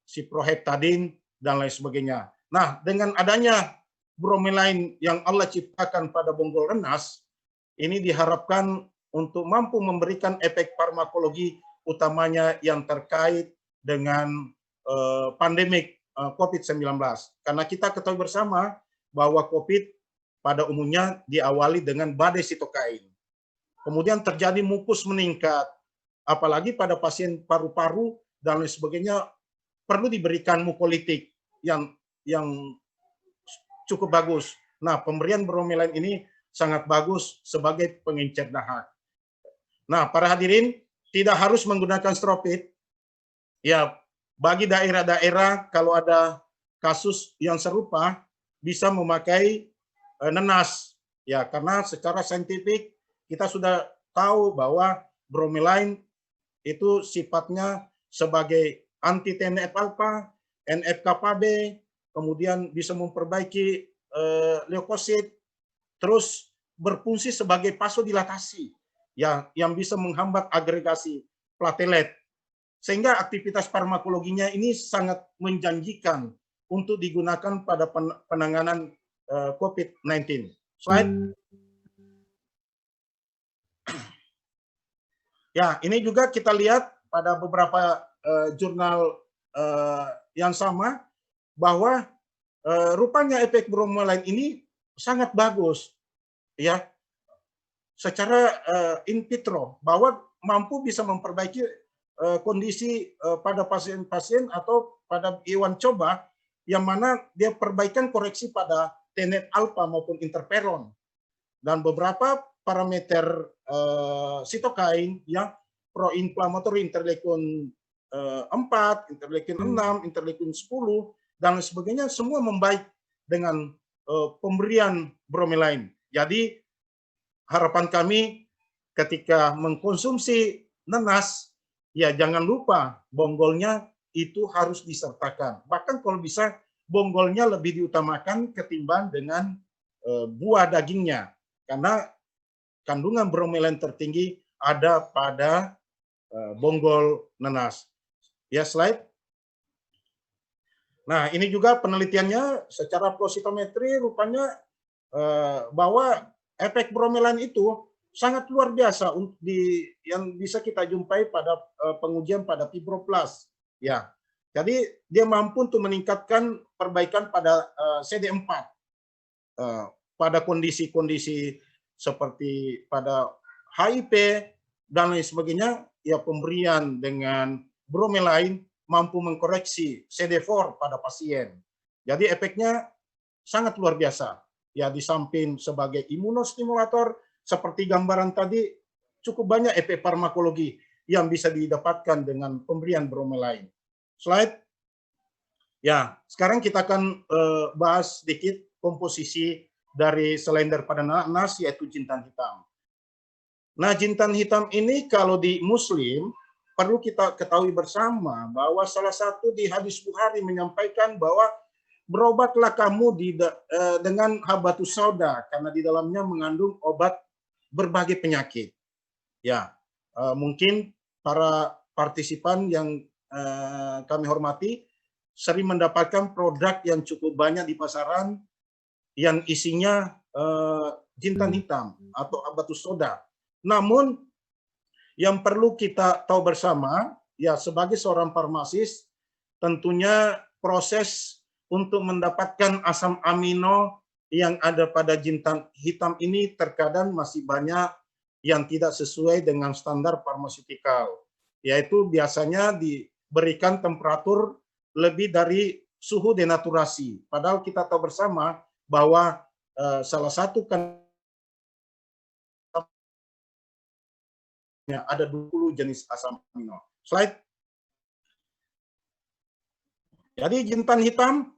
ciproheptadin, dan lain sebagainya. Nah, dengan adanya bromelain yang Allah ciptakan pada bonggol renas, ini diharapkan untuk mampu memberikan efek farmakologi utamanya yang terkait dengan pandemik COVID-19. Karena kita ketahui bersama bahwa COVID pada umumnya diawali dengan badai sitokain. Kemudian terjadi mukus meningkat, apalagi pada pasien paru-paru dan lain sebagainya perlu diberikan mukolitik yang cukup bagus. Nah, pemberian bromelain ini sangat bagus sebagai pengencer dahak. Nah, para hadirin, tidak harus menggunakan Stropit. Ya, bagi daerah-daerah kalau ada kasus yang serupa bisa memakai nenas. Ya, karena secara saintifik kita sudah tahu bahwa bromelain itu sifatnya sebagai anti TNF-alpha, NF-kappa B, kemudian bisa memperbaiki leukosit, terus berfungsi sebagai vasodilatasi yang bisa menghambat agregasi platelet. Sehingga aktivitas farmakologinya ini sangat menjanjikan untuk digunakan pada penanganan COVID-19. Slide. Ya, ini juga kita lihat pada beberapa jurnal yang sama bahwa rupanya efek bromelain ini sangat bagus, ya, secara in vitro, bahwa mampu bisa memperbaiki kondisi pada pasien-pasien atau pada hewan coba yang mana dia perbaikan koreksi pada TNF-alpha maupun interferon dan beberapa parameter sitokain yang proinflamatori, interleukin 4, interleukin 6, interleukin 10 dan sebagainya semua membaik dengan pemberian bromelain. Jadi harapan kami ketika mengkonsumsi nenas, ya jangan lupa bonggolnya itu harus disertakan. Bahkan kalau bisa bonggolnya lebih diutamakan ketimbang dengan buah dagingnya. Karena kandungan bromelain tertinggi ada pada bonggol nenas. Ya, slide. Nah, ini juga penelitiannya secara flow cytometry rupanya bahwa efek bromelain itu sangat luar biasa yang bisa kita jumpai pada pengujian pada fibroblast. Ya, jadi dia mampu untuk meningkatkan perbaikan pada CD4 pada kondisi-kondisi seperti pada HIV dan lain sebagainya. Ya, pemberian dengan bromelain mampu mengkoreksi CD4 pada pasien. Jadi efeknya sangat luar biasa. Ya, di samping sebagai imunostimulator seperti gambaran tadi, cukup banyak efek farmakologi yang bisa didapatkan dengan pemberian bromelain. Slide. Ya, sekarang kita akan bahas sedikit komposisi dari selain daripada nanas, yaitu jintan hitam. Nah, jintan hitam ini kalau di Muslim, perlu kita ketahui bersama bahwa salah satu di hadis Bukhari menyampaikan bahwa berobatlah kamu dengan habatus sauda karena di dalamnya mengandung obat berbagai penyakit. Ya, mungkin para partisipan yang kami hormati sering mendapatkan produk yang cukup banyak di pasaran yang isinya jintan hitam atau habatus sauda. Namun yang perlu kita tahu bersama, ya sebagai seorang farmasis, tentunya proses untuk mendapatkan asam amino yang ada pada jintan hitam ini terkadang masih banyak yang tidak sesuai dengan standar farmaseutikal, yaitu biasanya diberikan temperatur lebih dari suhu denaturasi. Padahal kita tahu bersama bahwa salah satu kan ada 20 jenis asam amino. Slide. Jadi jintan hitam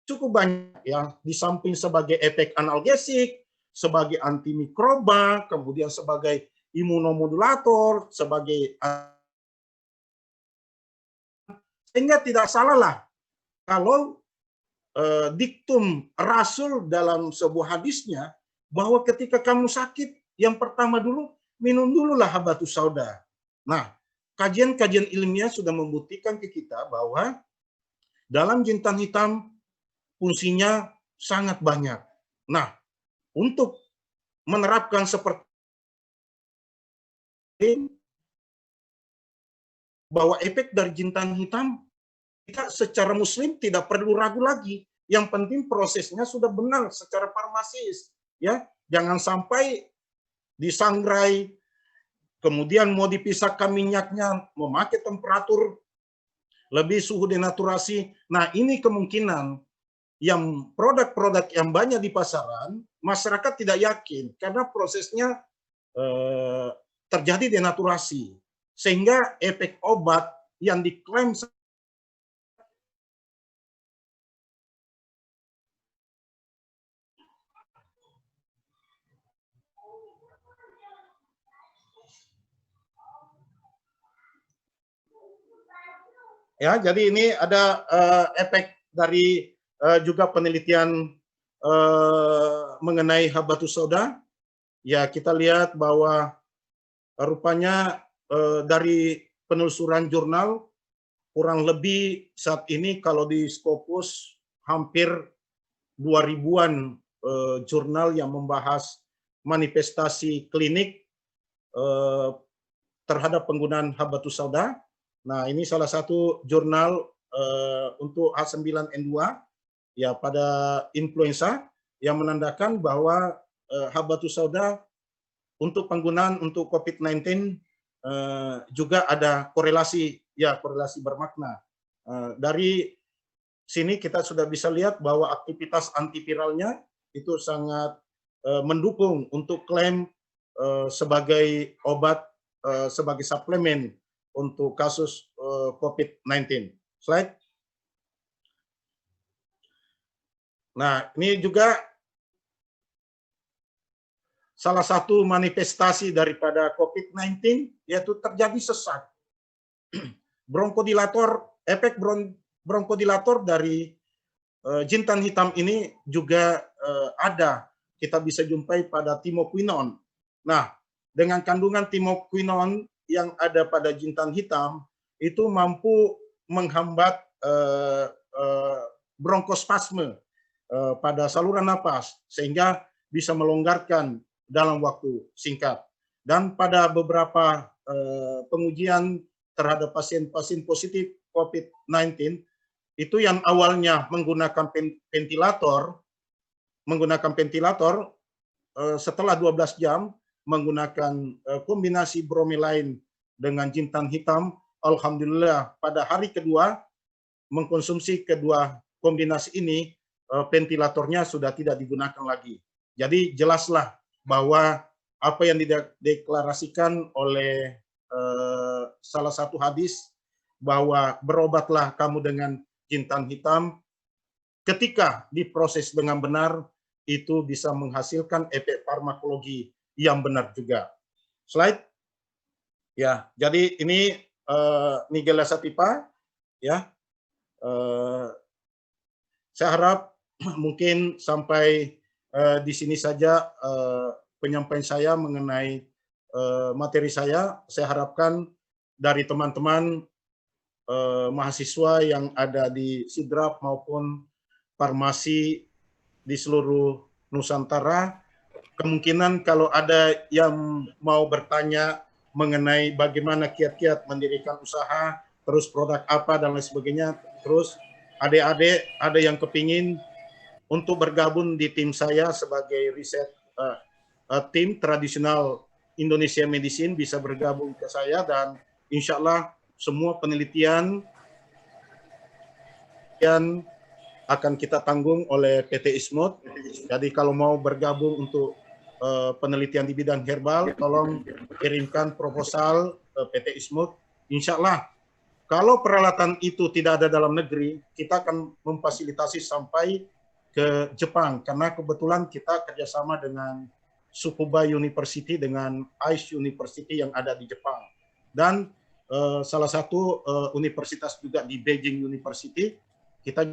cukup banyak ya, di samping sebagai efek analgesik, sebagai antimikroba, kemudian sebagai imunomodulator, sebagai sehingga tidak salah lah kalau diktum Rasul dalam sebuah hadisnya bahwa ketika kamu sakit, yang pertama dulu minum dululah habatus sauda. Nah, kajian-kajian ilmiah sudah membuktikan ke kita bahwa dalam jintan hitam fungsinya sangat banyak. Nah, untuk menerapkan seperti bahwa efek dari jintan hitam kita secara muslim tidak perlu ragu lagi. Yang penting prosesnya sudah benar secara farmasis, ya. Jangan sampai disangrai, kemudian mau dipisahkan minyaknya, memakai temperatur lebih suhu denaturasi. Nah, ini kemungkinan yang produk-produk yang banyak di pasaran, masyarakat tidak yakin karena prosesnya terjadi denaturasi. Sehingga efek obat yang diklaim ya, jadi ini ada efek dari juga penelitian mengenai habatus sauda. Ya, kita lihat bahwa rupanya dari penelusuran jurnal kurang lebih saat ini kalau di Scopus hampir 2000-an jurnal yang membahas manifestasi klinik terhadap penggunaan habatus sauda. Nah, ini salah satu jurnal untuk H9N2 ya pada influenza yang menandakan bahwa habatus sauda untuk penggunaan untuk COVID-19 juga ada korelasi, ya korelasi bermakna. Dari sini kita sudah bisa lihat bahwa aktivitas antiviralnya itu sangat mendukung untuk klaim sebagai obat, sebagai suplemen untuk kasus COVID-19. Slide. Nah, ini juga salah satu manifestasi daripada COVID-19 yaitu terjadi sesak. Bronkodilator, efek bronkodilator dari jintan hitam ini juga ada. Kita bisa jumpai pada timoquinone. Nah, dengan kandungan timoquinone yang ada pada jintan hitam itu mampu menghambat bronkospasme pada saluran napas sehingga bisa melonggarkan dalam waktu singkat. Dan pada beberapa pengujian terhadap pasien-pasien positif COVID-19 itu yang awalnya menggunakan ventilator setelah 12 jam menggunakan kombinasi bromelain dengan jintan hitam, alhamdulillah pada hari kedua mengkonsumsi kedua kombinasi ini ventilatornya sudah tidak digunakan lagi. Jadi jelaslah bahwa apa yang dideklarasikan oleh salah satu hadis bahwa berobatlah kamu dengan jintan hitam ketika diproses dengan benar itu bisa menghasilkan efek farmakologi yang benar juga. Slide. Ya, jadi ini Nigella sativa ya. Saya harap mungkin sampai di sini saja penyampaian saya mengenai materi saya. Saya harapkan dari teman-teman mahasiswa yang ada di Sidrap maupun farmasi di seluruh Nusantara, kemungkinan kalau ada yang mau bertanya mengenai bagaimana kiat-kiat mendirikan usaha, terus produk apa dan lain sebagainya, terus adik-adik ada yang kepingin untuk bergabung di tim saya sebagai riset tim tradisional Indonesia Medicine, bisa bergabung ke saya, dan insya Allah semua penelitian yang akan kita tanggung oleh PT ISMUT. Jadi kalau mau bergabung untuk penelitian di bidang herbal, tolong kirimkan proposal ke PT ISMUT. Insya Allah kalau peralatan itu tidak ada dalam negeri, kita akan memfasilitasi sampai ke Jepang, karena kebetulan kita kerjasama dengan Tsukuba University dengan ICE University yang ada di Jepang, dan salah satu universitas juga di Beijing University, kita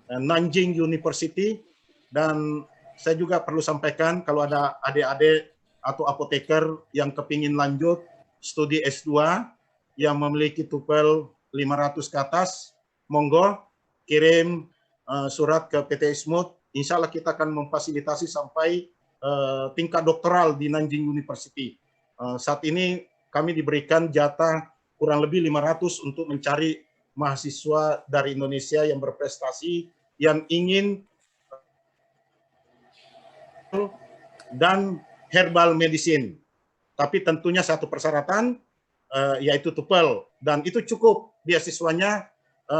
Nanjing University, dan saya juga perlu sampaikan kalau ada adik-adik atau apoteker yang kepingin lanjut studi S2 yang memiliki TOEFL 500 ke atas, monggo kirim surat ke PT ISMUT. Insya Allah kita akan memfasilitasi sampai tingkat doktoral di Nanjing University. Saat ini kami diberikan jatah kurang lebih 500 untuk mencari mahasiswa dari Indonesia yang berprestasi, yang ingin dan herbal medicine. Tapi tentunya satu persyaratan yaitu TOEFL, dan itu cukup beasiswanya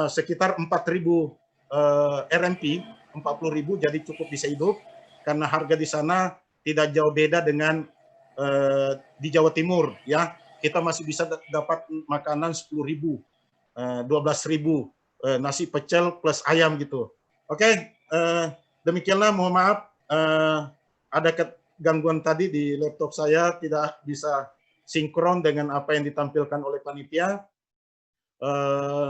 sekitar 4.000 RMB, 40.000, jadi cukup bisa hidup karena harga di sana tidak jauh beda dengan di Jawa Timur, ya. Kita masih bisa dapat makanan 10.000, 12.000 nasi pecel plus ayam gitu. Oke, demikianlah, mohon maaf ada gangguan tadi di laptop saya, tidak bisa sinkron dengan apa yang ditampilkan oleh panitia.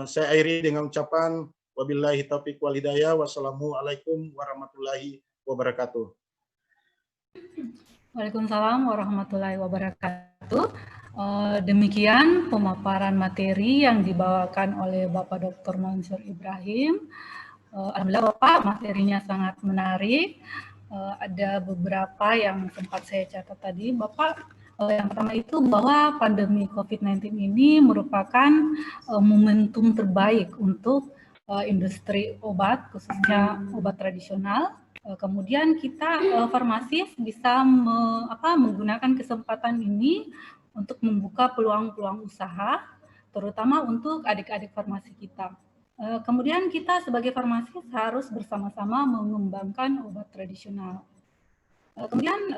Saya akhiri dengan ucapan wabillahi taufiq wal hidayah, wassalamualaikum warahmatullahi wabarakatuh. Waalaikumsalam warahmatullahi wabarakatuh. Demikian pemaparan materi yang dibawakan oleh Bapak Dr. Mansur Ibrahim. Alhamdulillah Bapak, materinya sangat menarik. Ada beberapa yang sempat saya catat tadi, Bapak. Yang pertama itu bahwa pandemi COVID-19 ini merupakan momentum terbaik untuk industri obat, khususnya obat tradisional. Kemudian kita farmasis bisa menggunakan kesempatan ini untuk membuka peluang-peluang usaha, terutama untuk adik-adik farmasi kita. Kemudian kita sebagai farmasis harus bersama-sama mengembangkan obat tradisional. Kemudian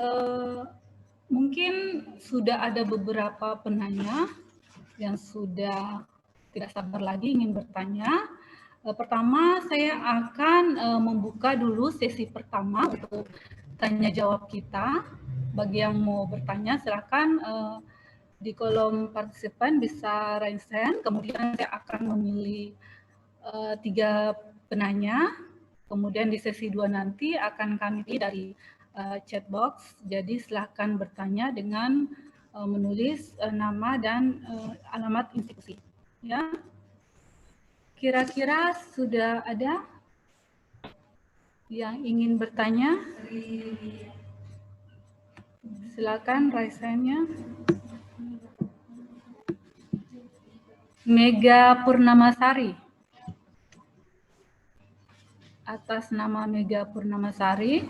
mungkin sudah ada beberapa penanya yang sudah tidak sabar lagi ingin bertanya. Pertama, saya akan membuka dulu sesi pertama untuk tanya jawab kita. Bagi yang mau bertanya, silakan di kolom partisipan bisa raise hand. Kemudian saya akan memilih 3 penanya. Kemudian di sesi 2 nanti akan kami pilih dari chat box. Jadi silakan bertanya dengan menulis nama dan alamat institusi. Ya. Kira-kira sudah ada yang ingin bertanya? Silakan raise hand-nya. Mega Purnamasari. Atas nama Mega Purnamasari.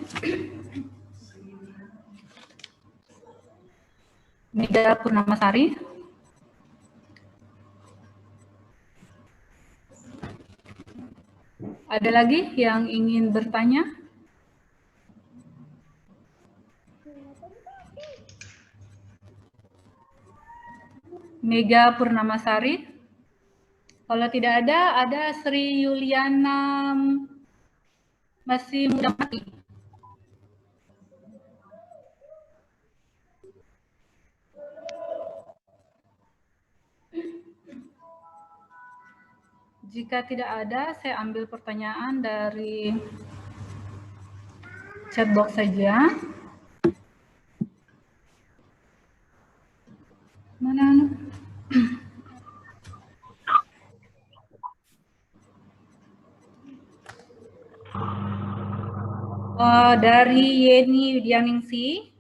Mega Purnamasari. Ada lagi yang ingin bertanya? Mega Purnamasari. Kalau tidak ada Sri Yuliana masih muda mati. Jika tidak ada, saya ambil pertanyaan dari chatbox saja. Mana? Dari Yeni Widianingsi,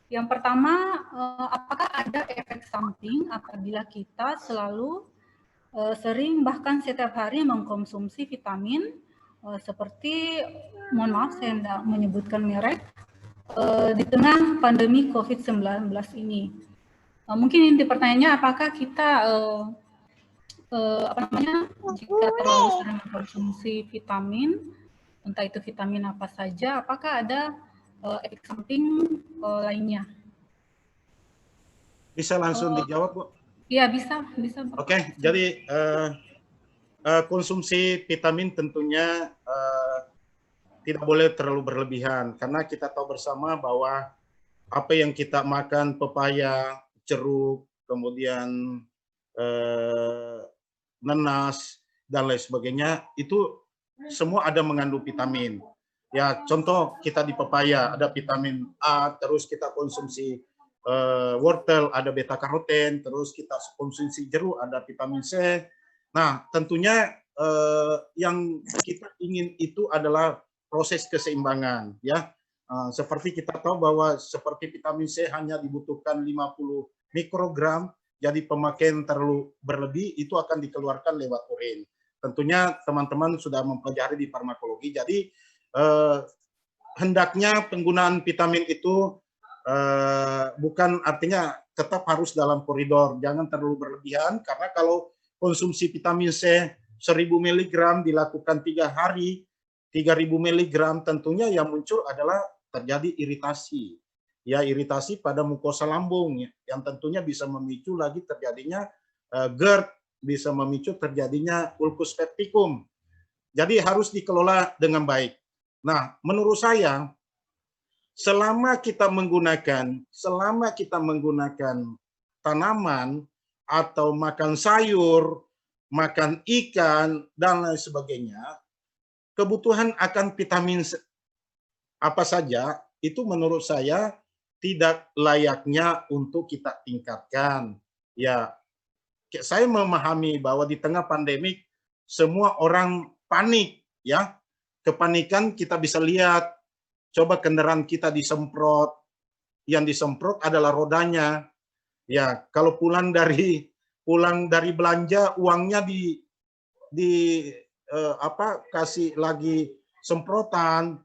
yang pertama, apakah ada efek samping apabila kita selalu sering bahkan setiap hari mengkonsumsi vitamin seperti, mohon maaf saya tidak menyebutkan merek, di tengah pandemi COVID-19 ini? Mungkin inti pertanyaannya, apakah kita jika terlalu sering mengkonsumsi vitamin, entah itu vitamin apa saja, apakah ada efek samping lainnya? Bisa langsung dijawab, Bu? Iya, bisa. Oke, jadi konsumsi vitamin tentunya tidak boleh terlalu berlebihan, karena kita tahu bersama bahwa apa yang kita makan, pepaya, jeruk, kemudian nanas, dan lain sebagainya, itu semua ada mengandung vitamin. Ya, contoh kita di pepaya ada vitamin A, terus kita konsumsi wortel ada beta karoten, terus kita konsumsi jeruk ada vitamin C. Nah, tentunya yang kita ingin itu adalah proses keseimbangan, ya. Seperti kita tahu bahwa seperti vitamin C hanya dibutuhkan 50 mikrogram, jadi pemakaian terlalu berlebih itu akan dikeluarkan lewat urin. Tentunya teman-teman sudah mempelajari di farmakologi, jadi hendaknya penggunaan vitamin itu bukan artinya tetap harus dalam koridor, jangan terlalu berlebihan, karena kalau konsumsi vitamin C 1000 mg dilakukan 3 hari, 3000 mg, tentunya yang muncul adalah terjadi iritasi. Ya, iritasi pada mukosa lambung, yang tentunya bisa memicu lagi terjadinya GERD, bisa memicu terjadinya ulcus pepticum. Jadi harus dikelola dengan baik. Nah, menurut saya, selama kita menggunakan tanaman atau makan sayur, makan ikan, dan lain sebagainya, kebutuhan akan vitamin apa saja, itu menurut saya tidak layaknya untuk kita tingkatkan. Ya, saya memahami bahwa di tengah pandemik, semua orang panik, ya. Kepanikan kita bisa lihat, coba kendaraan kita disemprot, yang disemprot adalah rodanya. Ya, kalau pulang dari belanja, uangnya kasih lagi semprotan,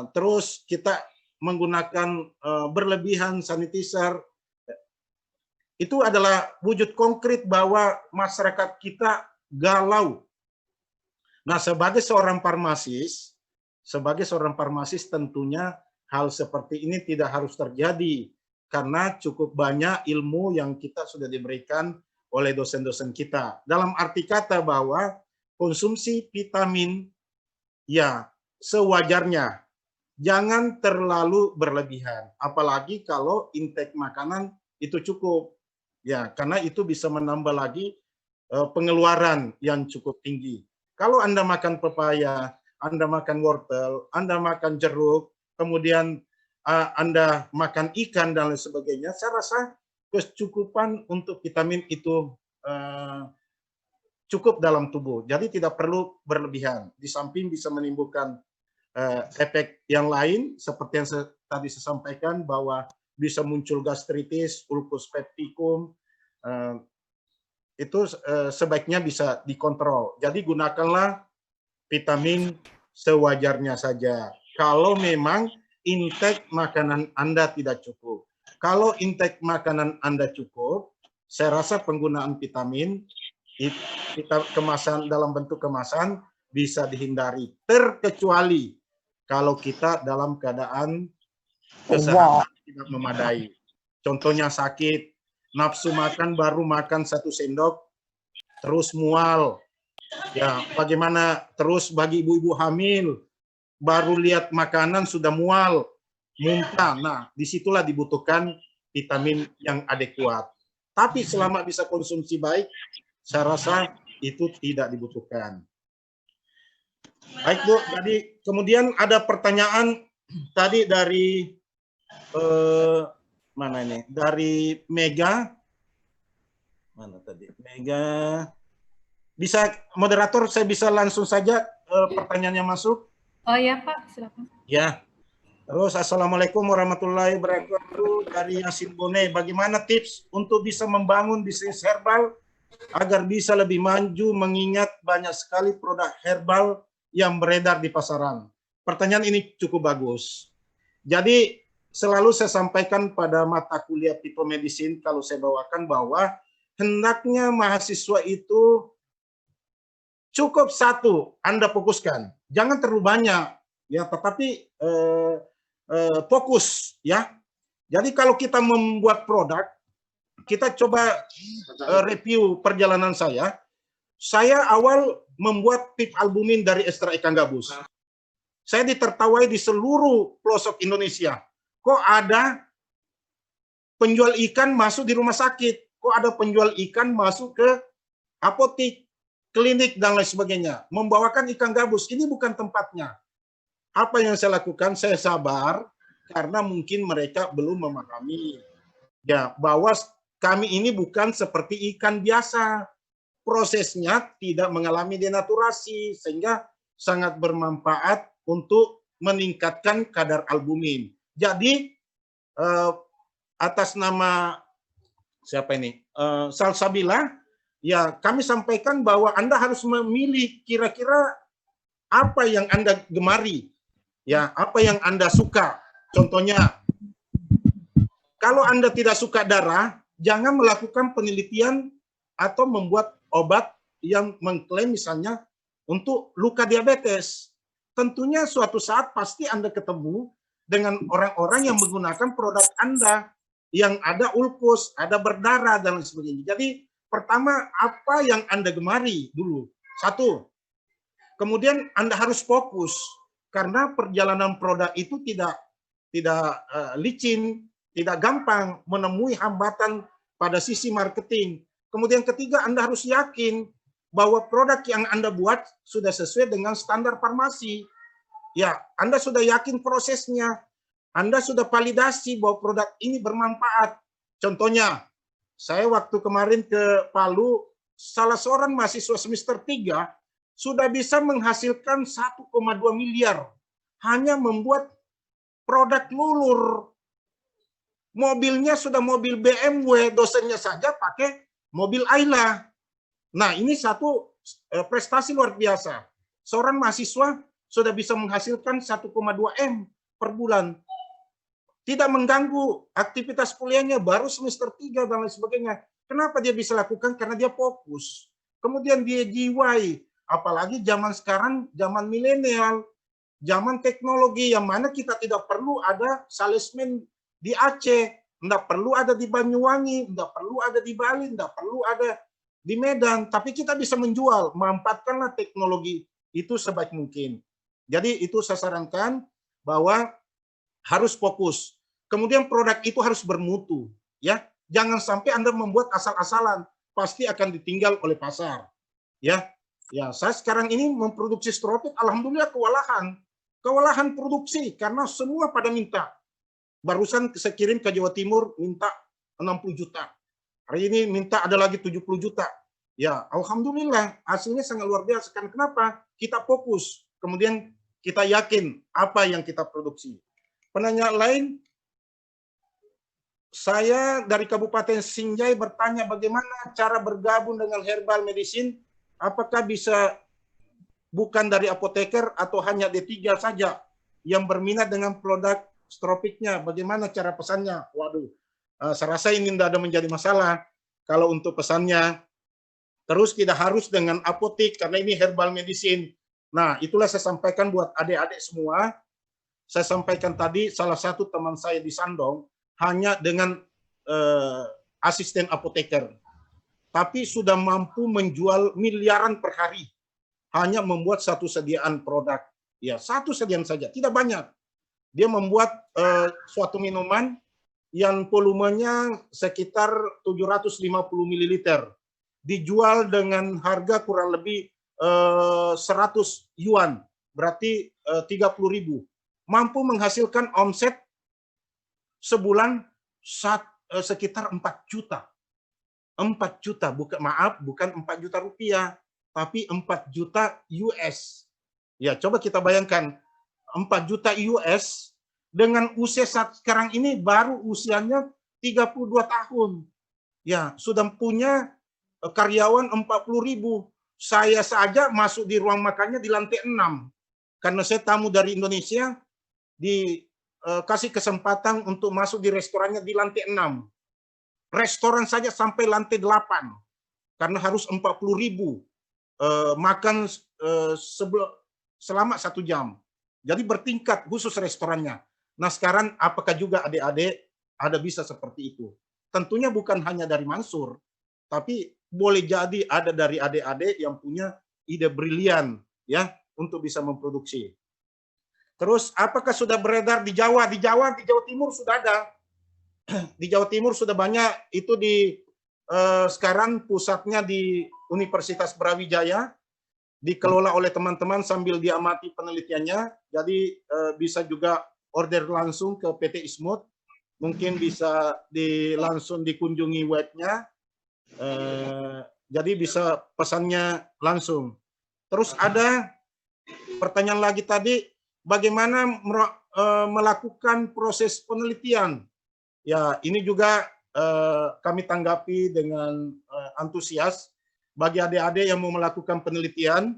terus kita menggunakan berlebihan sanitizer. Itu adalah wujud konkret bahwa masyarakat kita galau. Nah, sebagai seorang farmasis tentunya hal seperti ini tidak harus terjadi, karena cukup banyak ilmu yang kita sudah diberikan oleh dosen-dosen kita. Dalam arti kata bahwa konsumsi vitamin ya sewajarnya, jangan terlalu berlebihan, apalagi kalau intake makanan itu cukup. Ya, karena itu bisa menambah lagi pengeluaran yang cukup tinggi. Kalau Anda makan pepaya, Anda makan wortel, Anda makan jeruk, kemudian Anda makan ikan dan lain sebagainya, saya rasa kecukupan untuk vitamin itu cukup dalam tubuh. Jadi tidak perlu berlebihan. Di samping bisa menimbulkan efek yang lain, seperti yang tadi saya sampaikan, bahwa bisa muncul gastritis, ulcus pepticum, itu sebaiknya bisa dikontrol. Jadi gunakanlah vitamin sewajarnya saja. Kalau memang intake makanan Anda tidak cukup. Kalau intake makanan Anda cukup, saya rasa penggunaan vitamin kita kemasan dalam bentuk kemasan bisa dihindari, terkecuali kalau kita dalam keadaan kesehatan tidak memadai. Contohnya sakit, nafsu makan baru makan 1 sendok, terus mual. Ya, bagaimana terus bagi ibu-ibu hamil, baru lihat makanan sudah mual, muntah. Nah, disitulah dibutuhkan vitamin yang adekuat. Tapi selama bisa konsumsi baik, saya rasa itu tidak dibutuhkan. Baik Bu, jadi kemudian ada pertanyaan tadi dari mana ini? Dari Mega. Mana tadi? Mega. Bisa moderator saya bisa langsung saja pertanyaannya masuk? Oh ya Pak, silakan. Ya. Terus Assalamualaikum warahmatullahi wabarakatuh dari Yasin Bone. Bagaimana tips untuk bisa membangun bisnis herbal agar bisa lebih maju mengingat banyak sekali produk herbal yang beredar di pasaran? Pertanyaan ini cukup bagus. Jadi selalu saya sampaikan pada mata kuliah People Medicine kalau saya bawakan bahwa hendaknya mahasiswa itu cukup satu Anda fokuskan. Jangan terlalu banyak ya, tetapi fokus ya. Jadi kalau kita membuat produk, kita coba review perjalanan saya. Saya awal membuat pip albumin dari ekstrak ikan gabus. Saya ditertawai di seluruh pelosok Indonesia. Kok ada penjual ikan masuk di rumah sakit? Kok ada penjual ikan masuk ke apotek, klinik, dan lain sebagainya. Membawakan ikan gabus, ini bukan tempatnya. Apa yang saya lakukan? Saya sabar, karena mungkin mereka belum memahami ya bahwa kami ini bukan seperti ikan biasa. Prosesnya tidak mengalami denaturasi, sehingga sangat bermanfaat untuk meningkatkan kadar albumin. Jadi atas nama siapa ini? Salsabila, ya kami sampaikan bahwa Anda harus memilih kira-kira apa yang Anda gemari, ya apa yang Anda suka. Contohnya, kalau Anda tidak suka darah, jangan melakukan penelitian atau membuat obat yang mengklaim misalnya untuk luka diabetes. Tentunya suatu saat pasti Anda ketemu dengan orang-orang yang menggunakan produk Anda yang ada ulkus, ada berdarah, dan lain sebagainya. Jadi pertama, apa yang Anda gemari dulu. Satu. Kemudian Anda harus fokus, karena perjalanan produk itu tidak licin, tidak gampang, menemui hambatan pada sisi marketing. Kemudian ketiga, Anda harus yakin bahwa produk yang Anda buat sudah sesuai dengan standar farmasi. Ya, Anda sudah yakin prosesnya, Anda sudah validasi bahwa produk ini bermanfaat. Contohnya, saya waktu kemarin ke Palu, salah seorang mahasiswa semester 3 sudah bisa menghasilkan 1,2 miliar hanya membuat produk lulur. Mobilnya sudah mobil BMW, dosennya saja pakai mobil Ayla. Nah, ini satu prestasi luar biasa. Seorang mahasiswa sudah bisa menghasilkan 1,2 M per bulan. Tidak mengganggu aktivitas kuliahnya, baru semester 3 dan lain sebagainya. Kenapa dia bisa lakukan? Karena dia fokus. Kemudian dia jiwai. Apalagi zaman sekarang, zaman milenial, zaman teknologi, yang mana kita tidak perlu ada salesman di Aceh, tidak perlu ada di Banyuwangi, tidak perlu ada di Bali, tidak perlu ada di Medan, tapi kita bisa menjual. Manfaatkanlah teknologi itu sebaik mungkin. Jadi itu saya sarankan bahwa harus fokus. Kemudian produk itu harus bermutu, ya. Jangan sampai Anda membuat asal-asalan, pasti akan ditinggal oleh pasar, ya. Ya, saya sekarang ini memproduksi stropik, alhamdulillah kewalahan produksi karena semua pada minta. Barusan saya kirim ke Jawa Timur minta 60 juta. Hari ini minta ada lagi 70 juta. Ya, alhamdulillah hasilnya sangat luar biasa. Karena kenapa? Kita fokus. Kemudian kita yakin apa yang kita produksi. Penanya lain, saya dari Kabupaten Sinjai bertanya bagaimana cara bergabung dengan herbal medicine. Apakah bisa bukan dari apoteker atau hanya D3 saja yang berminat dengan produk stropiknya? Bagaimana cara pesannya? Waduh, saya rasa ini tidak ada menjadi masalah kalau untuk pesannya. Terus tidak harus dengan apotek karena ini herbal medicine. Nah, itulah saya sampaikan buat adik-adik semua. Saya sampaikan tadi salah satu teman saya di Sandong hanya dengan asisten apoteker, tapi sudah mampu menjual miliaran per hari hanya membuat satu sediaan produk. Ya, satu sediaan saja, tidak banyak. Dia membuat suatu minuman yang volumenya sekitar 750 ml. dijual dengan harga kurang lebih 100 yuan, berarti 30.000. Mampu menghasilkan omset sebulan sekitar 4 juta. 4 juta, bukan 4 juta rupiah, tapi 4 juta US. Ya, coba kita bayangkan 4 juta US dengan usia saat sekarang ini baru usianya 32 tahun. Ya, sudah punya karyawan 40.000. Saya saja masuk di ruang makannya di lantai 6. Karena saya tamu dari Indonesia, dikasih kesempatan untuk masuk di restorannya di lantai 6. Restoran saja sampai lantai 8. Karena harus 40.000 makan selama 1 jam. Jadi bertingkat khusus restorannya. Nah sekarang apakah juga adik-adik ada bisa seperti itu? Tentunya bukan hanya dari Mansur, tapi boleh jadi ada dari adik-adik yang punya ide brilian ya untuk bisa memproduksi. Terus apakah sudah beredar di Jawa? Di Jawa Timur sudah ada. Di Jawa Timur sudah banyak, itu sekarang pusatnya di Universitas Brawijaya, dikelola oleh teman-teman sambil diamati penelitiannya. Jadi bisa juga order langsung ke PT Ismut, mungkin bisa langsung dikunjungi webnya. Jadi bisa pesannya langsung. Terus ada pertanyaan lagi tadi, bagaimana melakukan proses penelitian? Ya, ini juga kami tanggapi dengan antusias. Bagi adik-adik yang mau melakukan penelitian,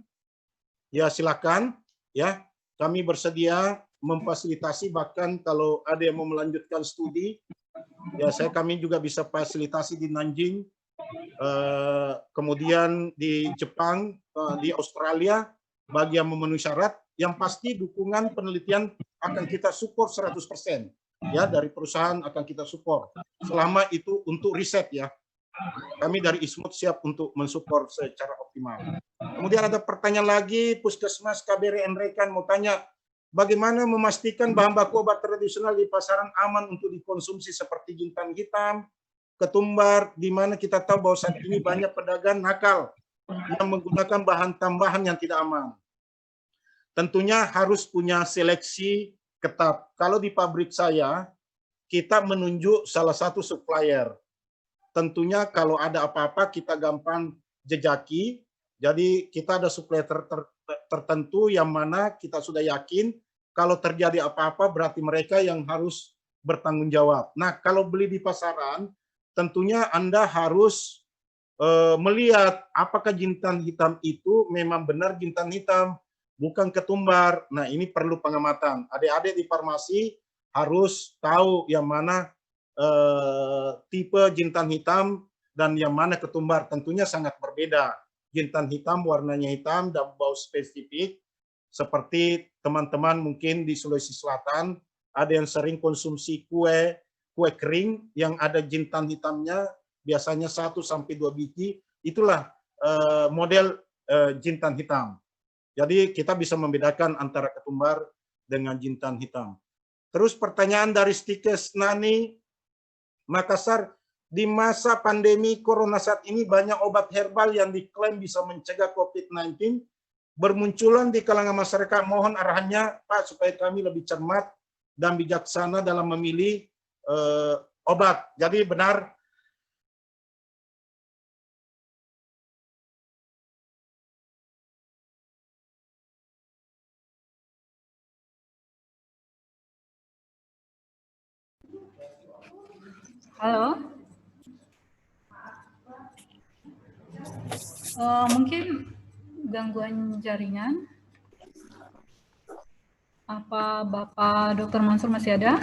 ya silakan. Ya, kami bersedia memfasilitasi, bahkan kalau ada yang mau melanjutkan studi, ya kami juga bisa fasilitasi di Nanjing, kemudian di Jepang, di Australia, bagi yang memenuhi syarat. Yang pasti dukungan penelitian akan kita support 100%. Ya, dari perusahaan akan kita support selama itu untuk riset ya. Kami dari Ismut siap untuk mensupport secara optimal. Kemudian ada pertanyaan lagi, Puskesmas KBRI Rekan mau tanya, bagaimana memastikan bahan baku obat tradisional di pasaran aman untuk dikonsumsi seperti jintan hitam, ketumbar, di mana kita tahu bahwa saat ini banyak pedagang nakal yang menggunakan bahan tambahan yang tidak aman. Tentunya harus punya seleksi ketat. Kalau di pabrik saya, kita menunjuk salah satu supplier. Tentunya kalau ada apa-apa kita gampang jejaki. Jadi kita ada supplier tertentu yang mana kita sudah yakin kalau terjadi apa-apa berarti mereka yang harus bertanggung jawab. Nah, kalau beli di pasaran, tentunya Anda harus melihat apakah jintan hitam itu memang benar jintan hitam, bukan ketumbar. Nah, ini perlu pengamatan. Adik-adik di farmasi harus tahu yang mana tipe jintan hitam dan yang mana ketumbar. Tentunya sangat berbeda. Jintan hitam warnanya hitam dan bau spesifik. Seperti teman-teman mungkin di Sulawesi Selatan, ada yang sering konsumsi kue kering yang ada jintan hitamnya, biasanya 1 sampai 2 biji. Itulah model jintan hitam. Jadi kita bisa membedakan antara ketumbar dengan jintan hitam. Terus pertanyaan dari Stikes Nani, Makassar, di masa pandemi corona saat ini banyak obat herbal yang diklaim bisa mencegah COVID-19 bermunculan di kalangan masyarakat. Mohon arahannya Pak supaya kami lebih cermat dan bijaksana dalam memilih obat. Jadi benar. Halo. Mungkin gangguan jaringan. Apa Bapak Dr. Mansur masih ada?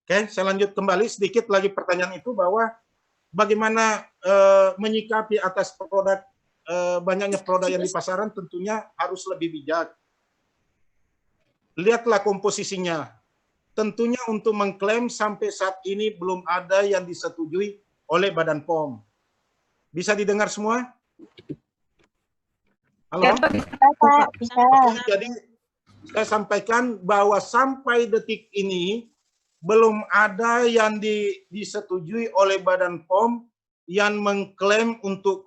Oke, saya lanjut kembali sedikit lagi pertanyaan itu bahwa bagaimana menyikapi atas produk banyaknya produk yang di pasaran, tentunya harus lebih bijak. Lihatlah komposisinya. tentunya untuk mengklaim sampai saat ini belum ada yang disetujui oleh Badan POM. Bisa didengar semua? Halo? Bisa. Jadi saya sampaikan bahwa sampai detik ini belum ada yang disetujui oleh Badan POM yang mengklaim untuk